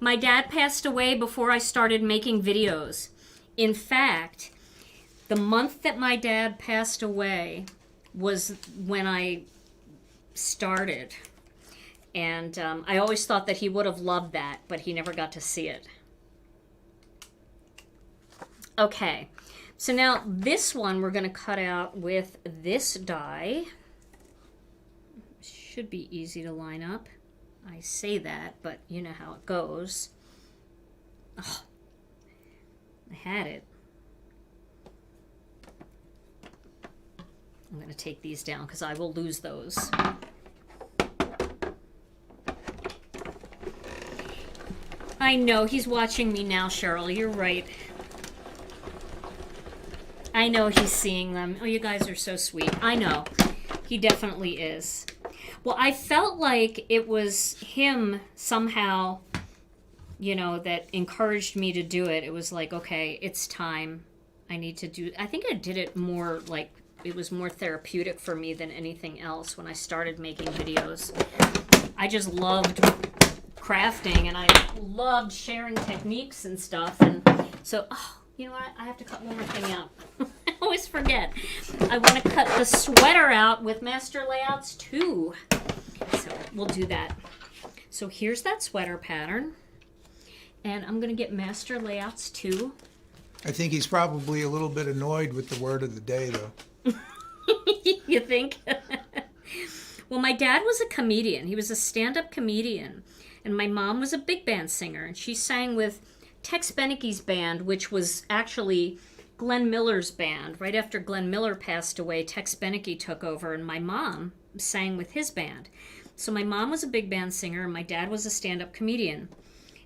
[SPEAKER 1] My dad passed away before I started making videos. In fact, the month that my dad passed away was when I started. And I always thought that he would have loved that, but he never got to see it. Okay, so now this one we're going to cut out with this die. Should be easy to line up. I say that, but you know how it goes. Oh, I had it. I'm going to take these down because I will lose those. I know, he's watching me now, Cheryl. You're right. I know he's seeing them. Oh, you guys are so sweet. I know. He definitely is. Well, I felt like it was him somehow, you know, that encouraged me to do it. It was like, okay, it's time. I need to do... I think I did it more like... It was more therapeutic for me than anything else when I started making videos. I just loved crafting, and I loved sharing techniques and stuff. And so, oh, you know what? I have to cut one more thing out. I always forget. I want to cut the sweater out with Master Layouts 2. So we'll do that. So here's that sweater pattern. And I'm going to get Master Layouts 2.
[SPEAKER 2] I think he's probably a little bit annoyed with the word of the day, though.
[SPEAKER 1] You think? Well, my dad was a comedian. He was a stand-up comedian. And my mom was a big band singer. And she sang with Tex Beneke's band, which was actually Glenn Miller's band. Right after Glenn Miller passed away, Tex Beneke took over, and my mom sang with his band. So my mom was a big band singer, and my dad was a stand-up comedian.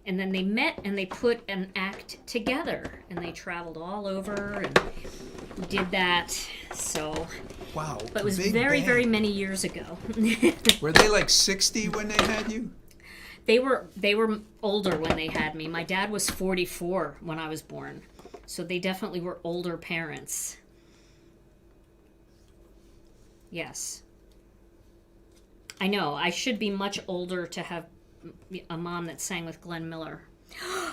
[SPEAKER 1] And then they met and they put an act together, and they traveled all over and did that. So,
[SPEAKER 2] wow.
[SPEAKER 1] But it was very, very many years ago.
[SPEAKER 2] Were they like 60 when they had you?
[SPEAKER 1] They were older when they had me. My dad was 44 when I was born. So they definitely were older parents. Yes. I know. I should be much older to have a mom that sang with Glenn Miller.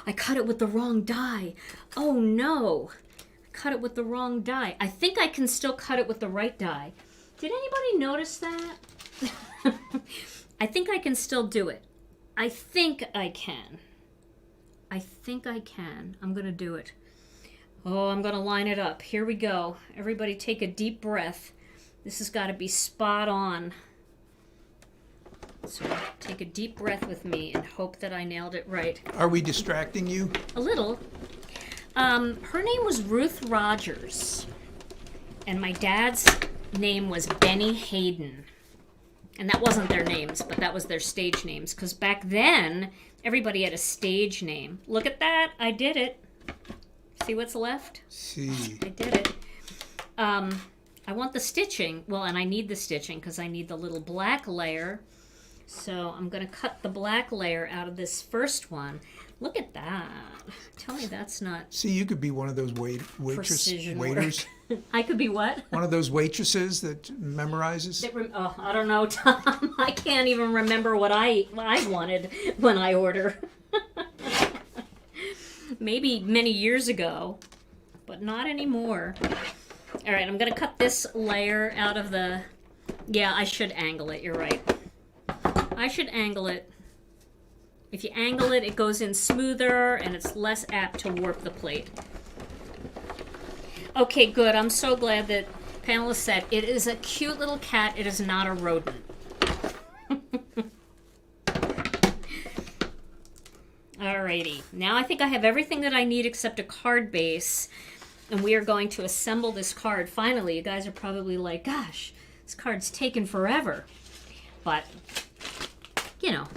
[SPEAKER 1] I cut it with the wrong die. Oh no. I cut it with the wrong die. I think I can still cut it with the right die. Did anybody notice that? I think I can still do it. I think I can. I think I can. I'm going to do it. Oh, I'm going to line it up. Here we go. Everybody take a deep breath. This has got to be spot on. So take a deep breath with me and hope that I nailed it right.
[SPEAKER 2] Are we distracting you?
[SPEAKER 1] A little. Her name was Ruth Rogers. And my dad's name was Benny Hayden. And that wasn't their names, but that was their stage names. Because back then, everybody had a stage name. Look at that. I did it. See what's left?
[SPEAKER 2] See.
[SPEAKER 1] I did it. I want the stitching. Well, and I need the stitching because I need the little black layer. So I'm going to cut the black layer out of this first one. Look at that. Tell me that's not...
[SPEAKER 2] See, you could be one of those waiters.
[SPEAKER 1] I could be what?
[SPEAKER 2] One of those waitresses that memorizes.
[SPEAKER 1] I don't know, Tom. I can't even remember what I wanted when I order. Maybe many years ago, but not anymore. All right, I'm going to cut this layer out of the... Yeah, I should angle it. You're right. I should angle it. If you angle it, it goes in smoother and it's less apt to warp the plate. Okay, good. I'm so glad that Pamela said it is a cute little cat. It is not a rodent. Alrighty. Now I think I have everything that I need except a card base. And we are going to assemble this card. Finally, you guys are probably like, gosh, this card's taken forever. But, you know,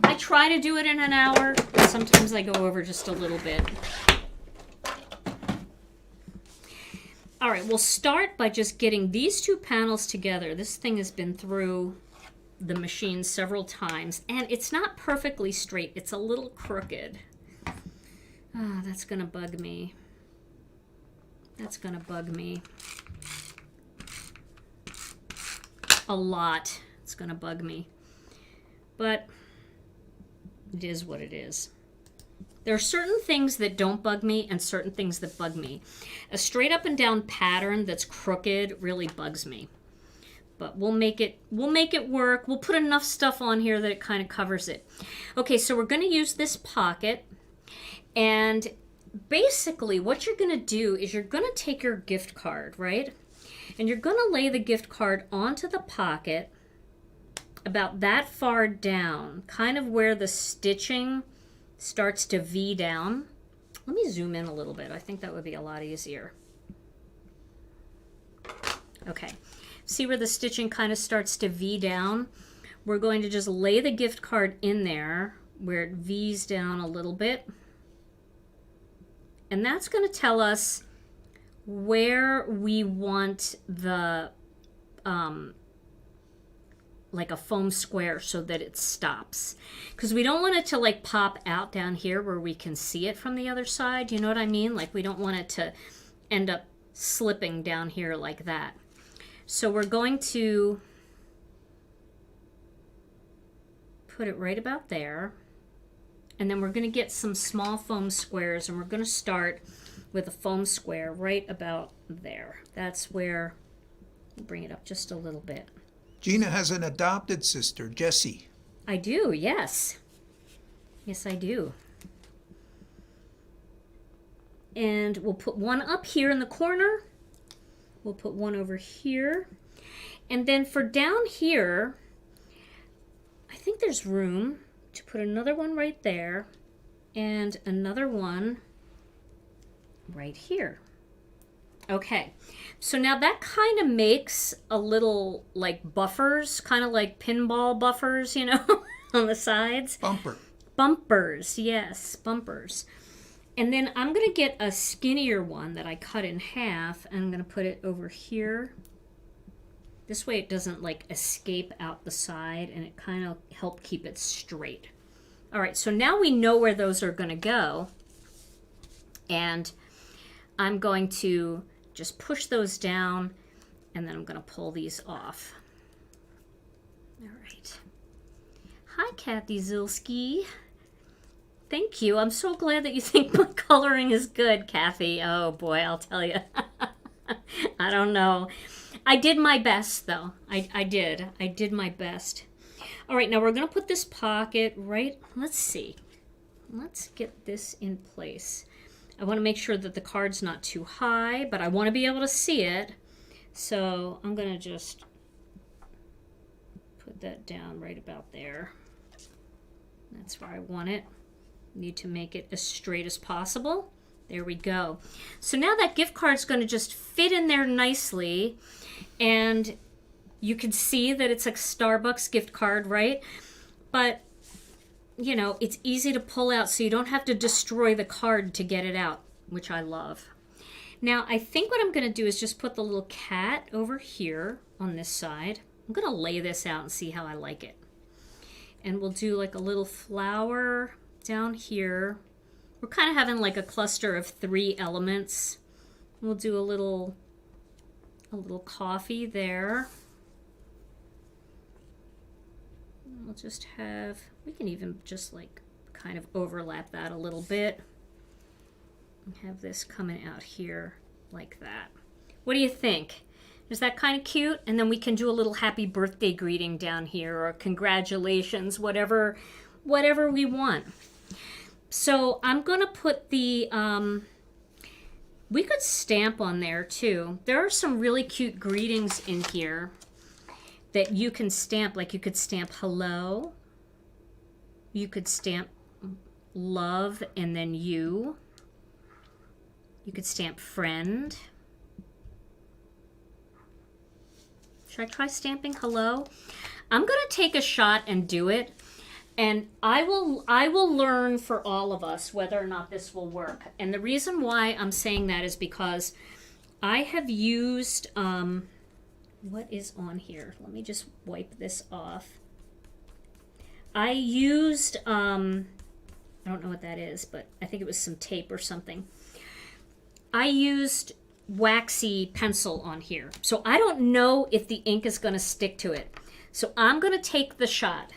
[SPEAKER 1] I try to do it in an hour. Sometimes I go over just a little bit. All right, we'll start by just getting these two panels together. This thing has been through the machine several times, and it's not perfectly straight. It's a little crooked. Ah, that's gonna bug me. That's gonna bug me. A lot. It's gonna bug me. But it is what it is. There are certain things that don't bug me and certain things that bug me. A straight up and down pattern that's crooked really bugs me. But we'll make it work. We'll put enough stuff on here that it kind of covers it. Okay, so we're going to use this pocket. And basically what you're going to do is you're going to take your gift card, right? And you're going to lay the gift card onto the pocket about that far down, kind of where the stitching starts to V down. Let me zoom in a little bit. I think that would be a lot easier. Okay. See where the stitching kind of starts to V down? We're going to just lay the gift card in there where it V's down a little bit. And that's going to tell us where we want the like a foam square so that it stops, because we don't want it to like pop out down here where we can see it from the other side. You know what I mean? Like we don't want it to end up slipping down here like that. So we're going to put it right about there, and then we're going to get some small foam squares, and we're going to start with a foam square right about there. That's where, bring it up just a little bit.
[SPEAKER 2] Gina has an adopted sister, Jessie.
[SPEAKER 1] I do, yes. Yes, I do. And we'll put one up here in the corner. We'll put one over here. And then for down here, I think there's room to put another one right there and another one right here. Okay, so now that kind of makes a little like buffers, kind of like pinball buffers, you know, on the sides. Bumpers, yes, bumpers. And then I'm going to get a skinnier one that I cut in half, and I'm going to put it over here. This way it doesn't like escape out the side, and it kind of help keep it straight. All right, so now we know where those are going to go. And I'm going to just push those down, and then I'm going to pull these off. All right. Hi, Kathy Zilski. Thank you. I'm so glad that you think my coloring is good, Kathy. Oh, boy, I'll tell you. I don't know. I did my best, though. I did. I did my best. All right, now we're going to put this pocket right... Let's see. Let's get this in place. I want to make sure that the card's not too high, but I want to be able to see it. So I'm going to just put that down right about there. That's where I want it. Need to make it as straight as possible. There we go. So now that gift card's going to just fit in there nicely, and you can see that it's a Starbucks gift card, right? But you know, it's easy to pull out, so you don't have to destroy the card to get it out, which I love. Now, I think what I'm going to do is just put the little cat over here on this side. I'm going to lay this out and see how I like it. And we'll do like a little flower down here. We're kind of having like a cluster of 3 elements. We'll do a little coffee there. We'll just have, we can even just like kind of overlap that a little bit. And have this coming out here like that. What do you think? Is that kind of cute? And then we can do a little happy birthday greeting down here, or congratulations, whatever we want. So I'm going to put the, we could stamp on there too. There are some really cute greetings in here that you can stamp. Like you could stamp hello. You could stamp love and then you. You could stamp friend. Should I try stamping hello? I'm going to take a shot and do it. And I will learn for all of us whether or not this will work. And the reason why I'm saying that is because I have used, what is on here? Let me just wipe this off. I used, I don't know what that is, but I think it was some tape or something. I used waxy pencil on here. So I don't know if the ink is going to stick to it. So I'm going to take the shot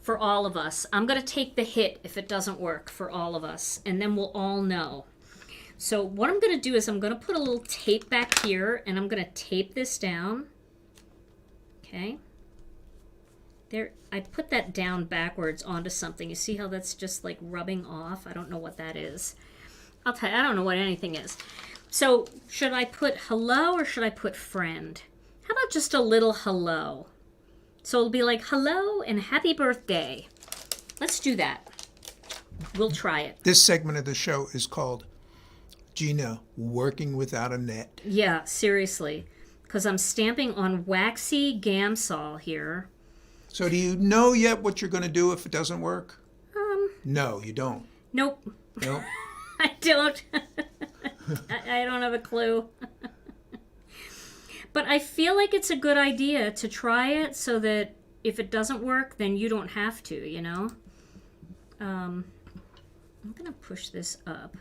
[SPEAKER 1] for all of us. I'm going to take the hit if it doesn't work for all of us, and then we'll all know. So what I'm going to do is I'm going to put a little tape back here, and I'm going to tape this down. Okay. There, I put that down backwards onto something. You see how that's just like rubbing off? I don't know what that is. I'll tell you, I don't know what anything is. So should I put hello or should I put friend? How about just a little hello? So it'll be like hello and happy birthday. Let's do that. We'll try it.
[SPEAKER 2] This segment of the show is called Gina Working Without a Net.
[SPEAKER 1] Yeah, seriously. Because I'm stamping on waxy Gamsol here.
[SPEAKER 2] So do you know yet what you're going to do if it doesn't work? No, you don't.
[SPEAKER 1] Nope.
[SPEAKER 2] Nope.
[SPEAKER 1] I don't. I don't have a clue. But I feel like it's a good idea to try it so that if it doesn't work, then you don't have to, you know? I'm going to push this up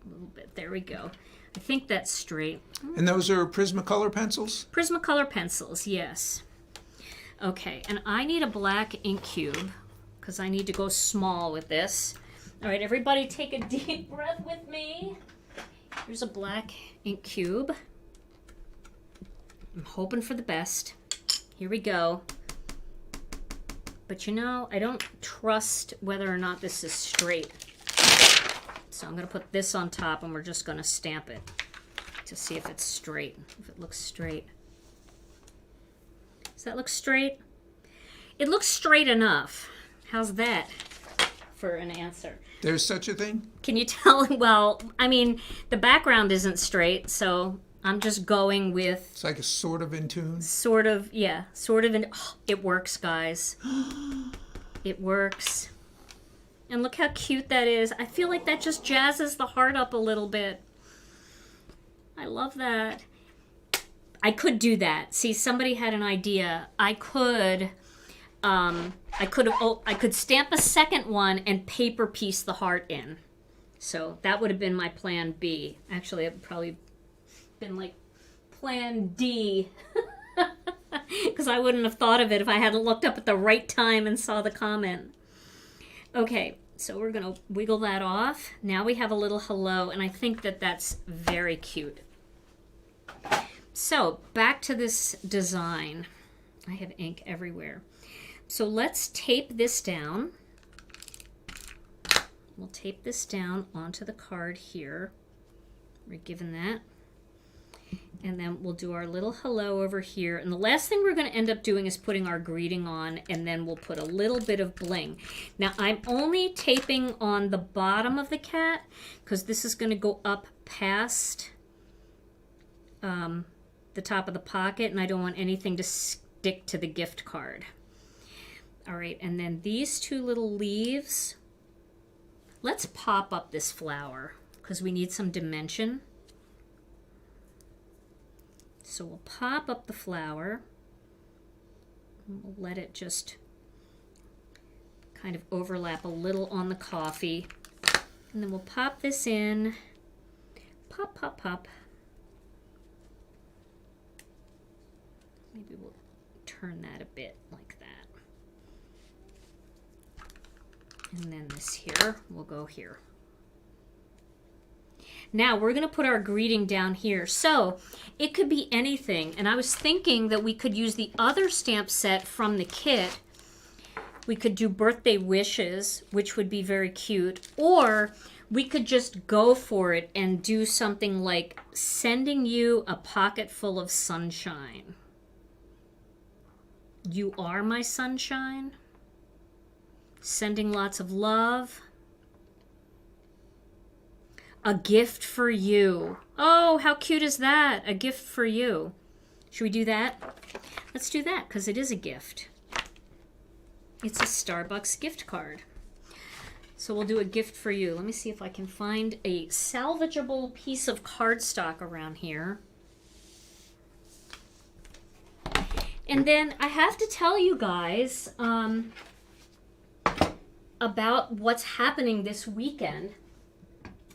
[SPEAKER 1] a little bit. There we go. I think that's straight.
[SPEAKER 2] And those are Prismacolor pencils?
[SPEAKER 1] Prismacolor pencils, yes. Okay, and I need a black ink cube because I need to go small with this. All right, everybody take a deep breath with me. Here's a black ink cube. I'm hoping for the best. Here we go. But you know, I don't trust whether or not this is straight. So I'm going to put this on top and we're just going to stamp it to see if it's straight, if it looks straight. Does that look straight? It looks straight enough. How's that for an answer?
[SPEAKER 2] There's such a thing?
[SPEAKER 1] Can you tell? Well, I mean, the background isn't straight, so I'm just going with...
[SPEAKER 2] It's like a sort of in tune?
[SPEAKER 1] Sort of, yeah. Sort of in... Oh, it works, guys. It works. And look how cute that is. I feel like that just jazzes the heart up a little bit. I love that. I could do that. See, somebody had an idea. I could stamp a second one and paper piece the heart in. So that would have been my plan B. Actually, it would probably been like plan D. Because I wouldn't have thought of it if I hadn't looked up at the right time and saw the comment. Okay, so we're going to wiggle that off. Now we have a little hello, and I think that that's very cute. So back to this design. I have ink everywhere. So let's tape this down. We'll tape this down onto the card here. We're given that. And then we'll do our little hello over here. And the last thing we're going to end up doing is putting our greeting on, and then we'll put a little bit of bling. Now, I'm only taping on the bottom of the cat because this is going to go up past the top of the pocket, and I don't want anything to stick to the gift card. All right, and then these two little leaves. Let's pop up this flower because we need some dimension. So we'll pop up the flower. And we'll let it just kind of overlap a little on the coffee. And then we'll pop this in. Pop, pop, pop. Maybe we'll turn that a bit like that. And then this here will go here. Now we're going to put our greeting down here. So it could be anything. And I was thinking that we could use the other stamp set from the kit. We could do birthday wishes, which would be very cute. Or we could just go for it and do something like sending you a pocket full of sunshine. You are my sunshine. Sending lots of love. A gift for you. Oh, how cute is that? A gift for you. Should we do that? Let's do that because it is a gift. It's a Starbucks gift card. So we'll do a gift for you. Let me see if I can find a salvageable piece of cardstock around here. And then I have to tell you guys about what's happening this weekend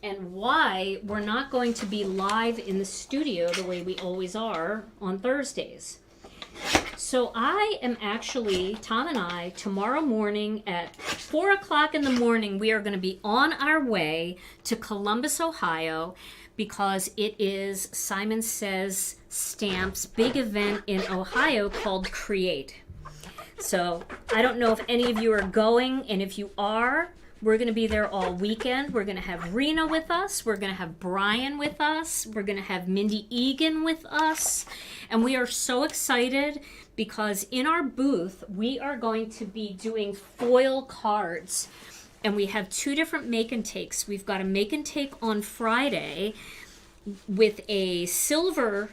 [SPEAKER 1] and why we're not going to be live in the studio the way we always are on Thursdays. So I am actually, Tom and I, tomorrow morning at 4 o'clock in the morning, we are going to be on our way to Columbus, Ohio, because it is Simon Says Stamps' big event in Ohio called Create. So I don't know if any of you are going, and if you are, we're going to be there all weekend. We're going to have Rena with us. We're going to have Brian with us. We're going to have Mindy Egan with us. And we are so excited because in our booth, we are going to be doing foil cards. And we have two different make and takes. We've got a make and take on Friday with a silver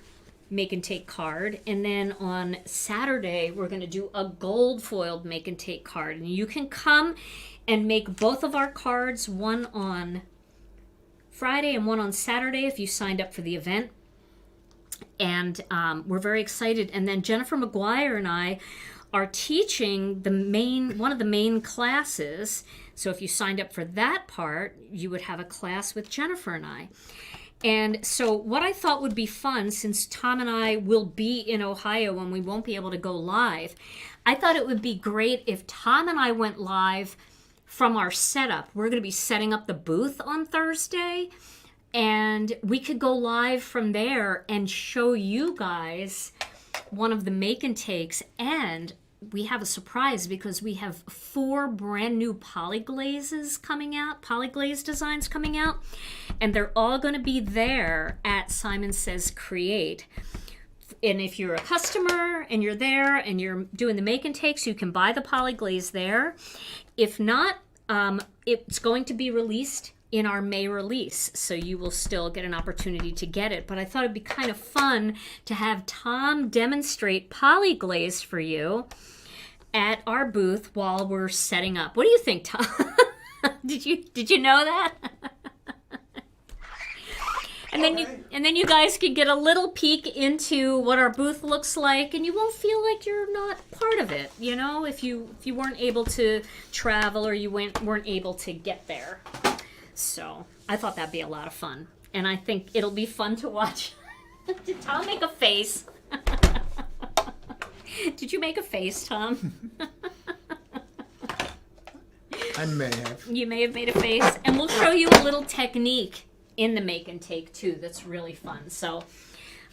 [SPEAKER 1] make and take card, and then on Saturday we're going to do a gold foiled make and take card. And you can come and make both of our cards, one on Friday and one on Saturday if you signed up for the event. And we're very excited. And then Jennifer McGuire and I are teaching one of the main classes. So if you signed up for that part, you would have a class with Jennifer and I. And so what I thought would be fun, since Tom and I will be in Ohio and we won't be able to go live, I thought it would be great if Tom and I went live from our setup. We're going to be setting up the booth on Thursday, and we could go live from there and show you guys one of the make and takes. And we have a surprise because we have 4 brand new polyglaze designs coming out, and they're all going to be there at Simon Says Create And if you're a customer and you're there and you're doing the make and takes, you can buy the polyglaze there. If not, it's going to be released in our May release, so you will still get an opportunity to get it. But I thought it'd be kind of fun to have Tom demonstrate polyglaze for you at our booth while we're setting up. What do you think, Tom? Did you know that? And then you guys can get a little peek into what our booth looks like, and you won't feel like you're not part of it, you know, if you weren't able to travel or you weren't able to get there. So I thought that'd be a lot of fun, and I think it'll be fun to watch. Did Tom make a face? Did you make a face, Tom?
[SPEAKER 2] I may have.
[SPEAKER 1] You may have made a face, and we'll show you a little technique in the make and take too that's really fun. So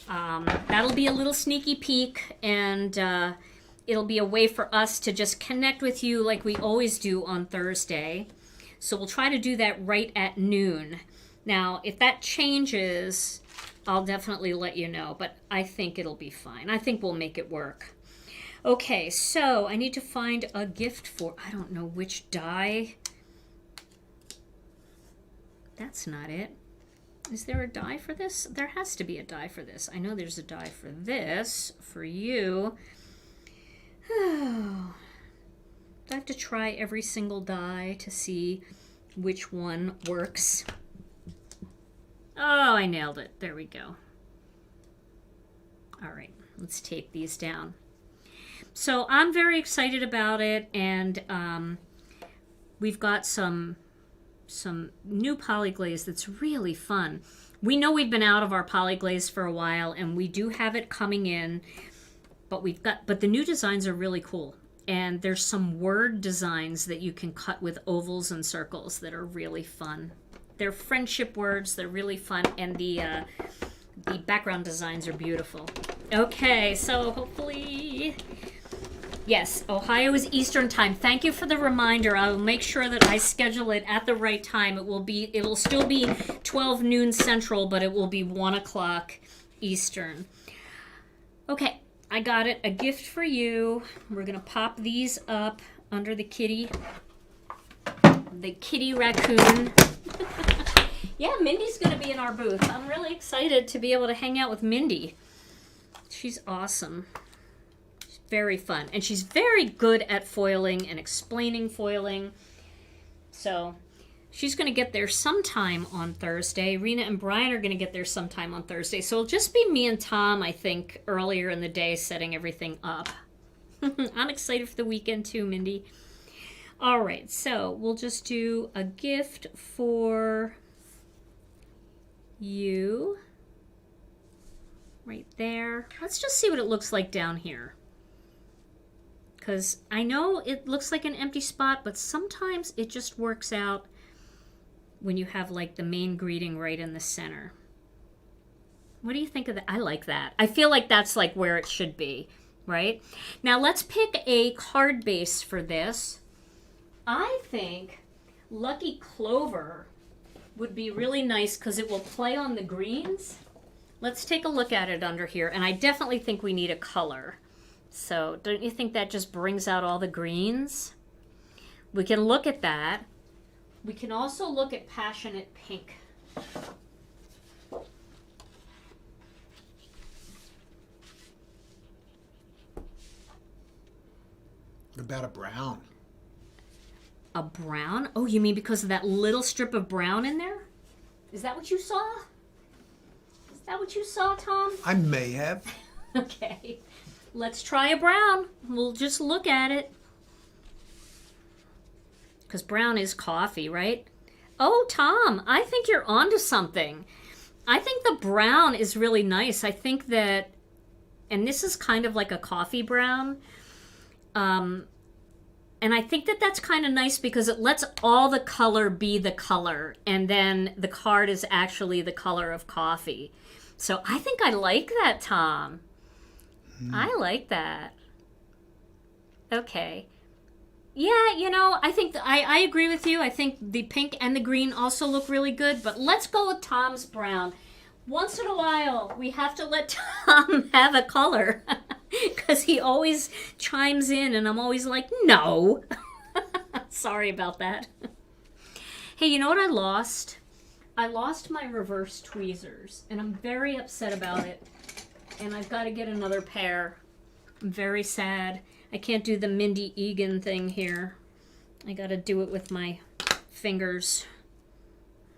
[SPEAKER 1] that'll be a little sneaky peek, and it'll be a way for us to just connect with you like we always do on Thursday. So we'll try to do that right at noon. Now, if that changes, I'll definitely let you know, but I think it'll be fine. I think we'll make it work. Okay, so I need to find a gift for, I don't know which die. That's not it. Is there a die for this? There has to be a die for this. I know there's a die for this, for you. Oh. I have to try every single die to see which one works. Oh, I nailed it. There we go. All right, let's tape these down. So I'm very excited about it, and we've got some new polyglaze that's really fun. We know we've been out of our polyglaze for a while, and we do have it coming in, but the new designs are really cool. And there's some word designs that you can cut with ovals and circles that are really fun. They're friendship words, they're really fun, and the background designs are beautiful. Okay, so hopefully, yes, Ohio is Eastern time. Thank you for the reminder. I will make sure that I schedule it at the right time. It will still be 12 noon Central, but it will be 1 o'clock Eastern. Okay. I got it, a gift for you. We're gonna pop these up under the kitty raccoon. Yeah, Mindy's gonna be in our booth. I'm really excited to be able to hang out with Mindy. She's awesome. She's very fun, and she's very good at foiling and explaining foiling. So she's going to get there sometime on Thursday. Rena and Brian are going to get there sometime on Thursday. So it'll just be me and Tom, I think, earlier in the day setting everything up. I'm excited for the weekend too, Mindy. All right, so we'll just do a gift for you right there. Let's just see what it looks like down here. Because I know it looks like an empty spot, but sometimes it just works out when you have like the main greeting right in the center. What do you think of that? I like that. I feel like that's like where it should be, right? Now let's pick a card base for this. I think Lucky Clover would be really nice because it will play on the greens. Let's take a look at it under here, and I definitely think we need a color. So don't you think that just brings out all the greens? We can look at that. We can also look at Passionate Pink.
[SPEAKER 2] What about a brown?
[SPEAKER 1] A brown? Oh, you mean because of that little strip of brown in there? Is that what you saw? Is that what you saw, Tom?
[SPEAKER 2] I may have.
[SPEAKER 1] Okay. Let's try a brown. We'll just look at it. Because brown is coffee, right? Oh, Tom, I think you're onto something. I think the brown is really nice. I think that, and this is kind of like a coffee brown. And I think that that's kind of nice because it lets all the color be the color. And then the card is actually the color of coffee. So I think I like that, Tom. I like that. Okay. Yeah, you know, I think I agree with you. I think the pink and the green also look really good. But let's go with Tom's brown. once in a while, we have to let Tom have a color because he always chimes in and I'm always like, no. Sorry about that. Hey, you know what I lost? I lost my reverse tweezers and I'm very upset about it. And I've got to get another pair. I'm very sad. I can't do the Mindy Egan thing here. I got to do it with my fingers.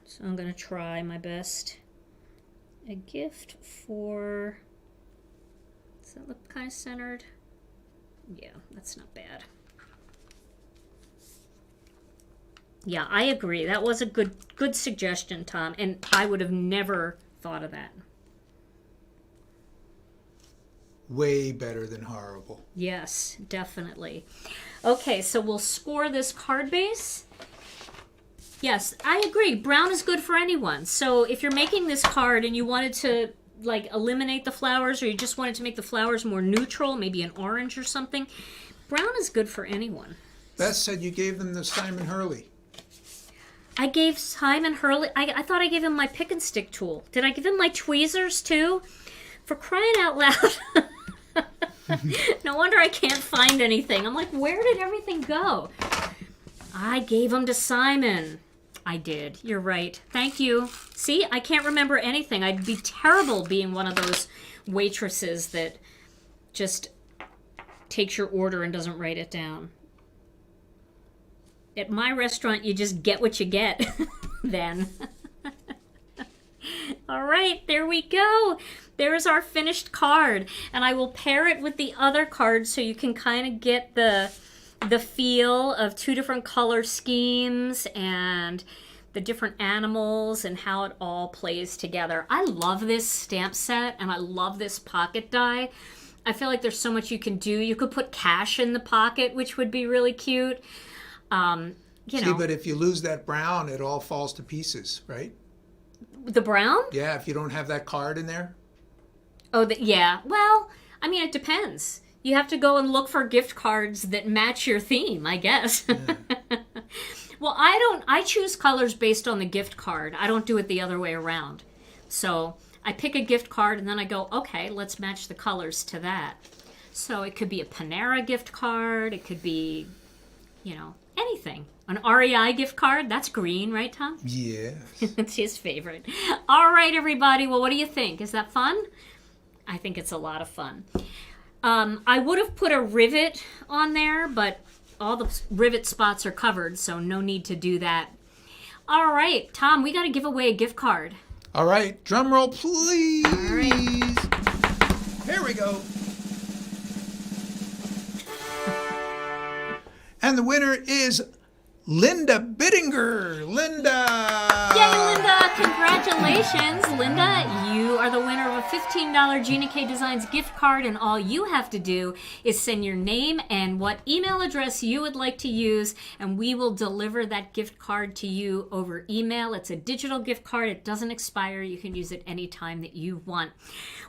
[SPEAKER 1] So I'm going to try my best. A gift for... Does that look kind of centered? Yeah, that's not bad. Yeah, I agree. That was a good suggestion, Tom. And I would have never thought of that.
[SPEAKER 2] Way better than horrible.
[SPEAKER 1] Yes, definitely. Okay, so we'll score this card base. Yes, I agree. Brown is good for anyone. So if you're making this card and you wanted to like eliminate the flowers or you just wanted to make the flowers more neutral, maybe an orange or something, brown is good for anyone.
[SPEAKER 2] Beth said you gave them the Simon Hurley.
[SPEAKER 1] I gave Simon Hurley, I thought I gave him my pick and stick tool. Did I give him my tweezers too? For crying out loud. No wonder I can't find anything. I'm like, where did everything go? I gave them to Simon. I did. You're right. Thank you. See, I can't remember anything. I'd be terrible being one of those waitresses that just takes your order and doesn't write it down. At my restaurant, you just get what you get then. All right, there we go. There's our finished card. And I will pair it with the other card so you can kind of get the feel of two different color schemes and the different animals and how it all plays together. I love this stamp set and I love this pocket die. I feel like there's so much you can do. You could put cash in the pocket, which would be really cute.
[SPEAKER 2] See, but if you lose that brown, it all falls to pieces, right?
[SPEAKER 1] The brown?
[SPEAKER 2] Yeah, if you don't have that card in there.
[SPEAKER 1] Oh, yeah. Well, I mean, it depends. You have to go and look for gift cards that match your theme, I guess. Yeah. Well, I choose colors based on the gift card. I don't do it the other way around. So I pick a gift card and then I go, okay, let's match the colors to that. So it could be a Panera gift card. It could be, anything. An REI gift card, that's green, right, Tom?
[SPEAKER 2] Yes.
[SPEAKER 1] It's his favorite. All right, everybody. Well, what do you think? Is that fun? I think it's a lot of fun. I would have put a rivet on there, but all the rivet spots are covered, so no need to do that. All right, Tom, we got to give away a gift card.
[SPEAKER 2] All right, drum roll, please.
[SPEAKER 1] All right.
[SPEAKER 2] Here we go. And the winner is Linda Bittinger. Linda!
[SPEAKER 1] Yay, Linda! Congratulations, Linda. You are the winner of a $15 Gina K Designs gift card, and all you have to do is send your name and what email address you would like to use, and we will deliver that gift card to you over email. It's a digital gift card. It doesn't expire. You can use it anytime that you want.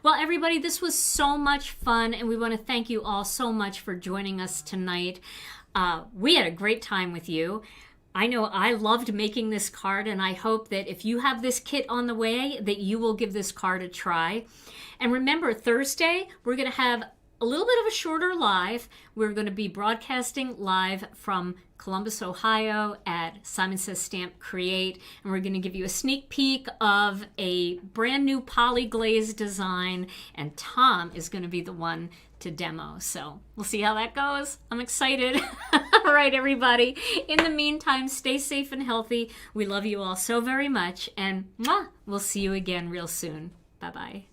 [SPEAKER 1] Well, everybody, this was so much fun, and we want to thank you all so much for joining us tonight. We had a great time with you. I know I loved making this card, and I hope that if you have this kit on the way, that you will give this card a try. And remember, Thursday, we're going to have a little bit of a shorter live. We're going to be broadcasting live from Columbus, Ohio at Simon Says Stamp Create, and we're going to give you a sneak peek of a brand new poly glaze design, and Tom is going to be the one to demo. So we'll see how that goes. I'm excited. All right, everybody. In the meantime, stay safe and healthy. We love you all so very much, and we'll see you again real soon. Bye-bye.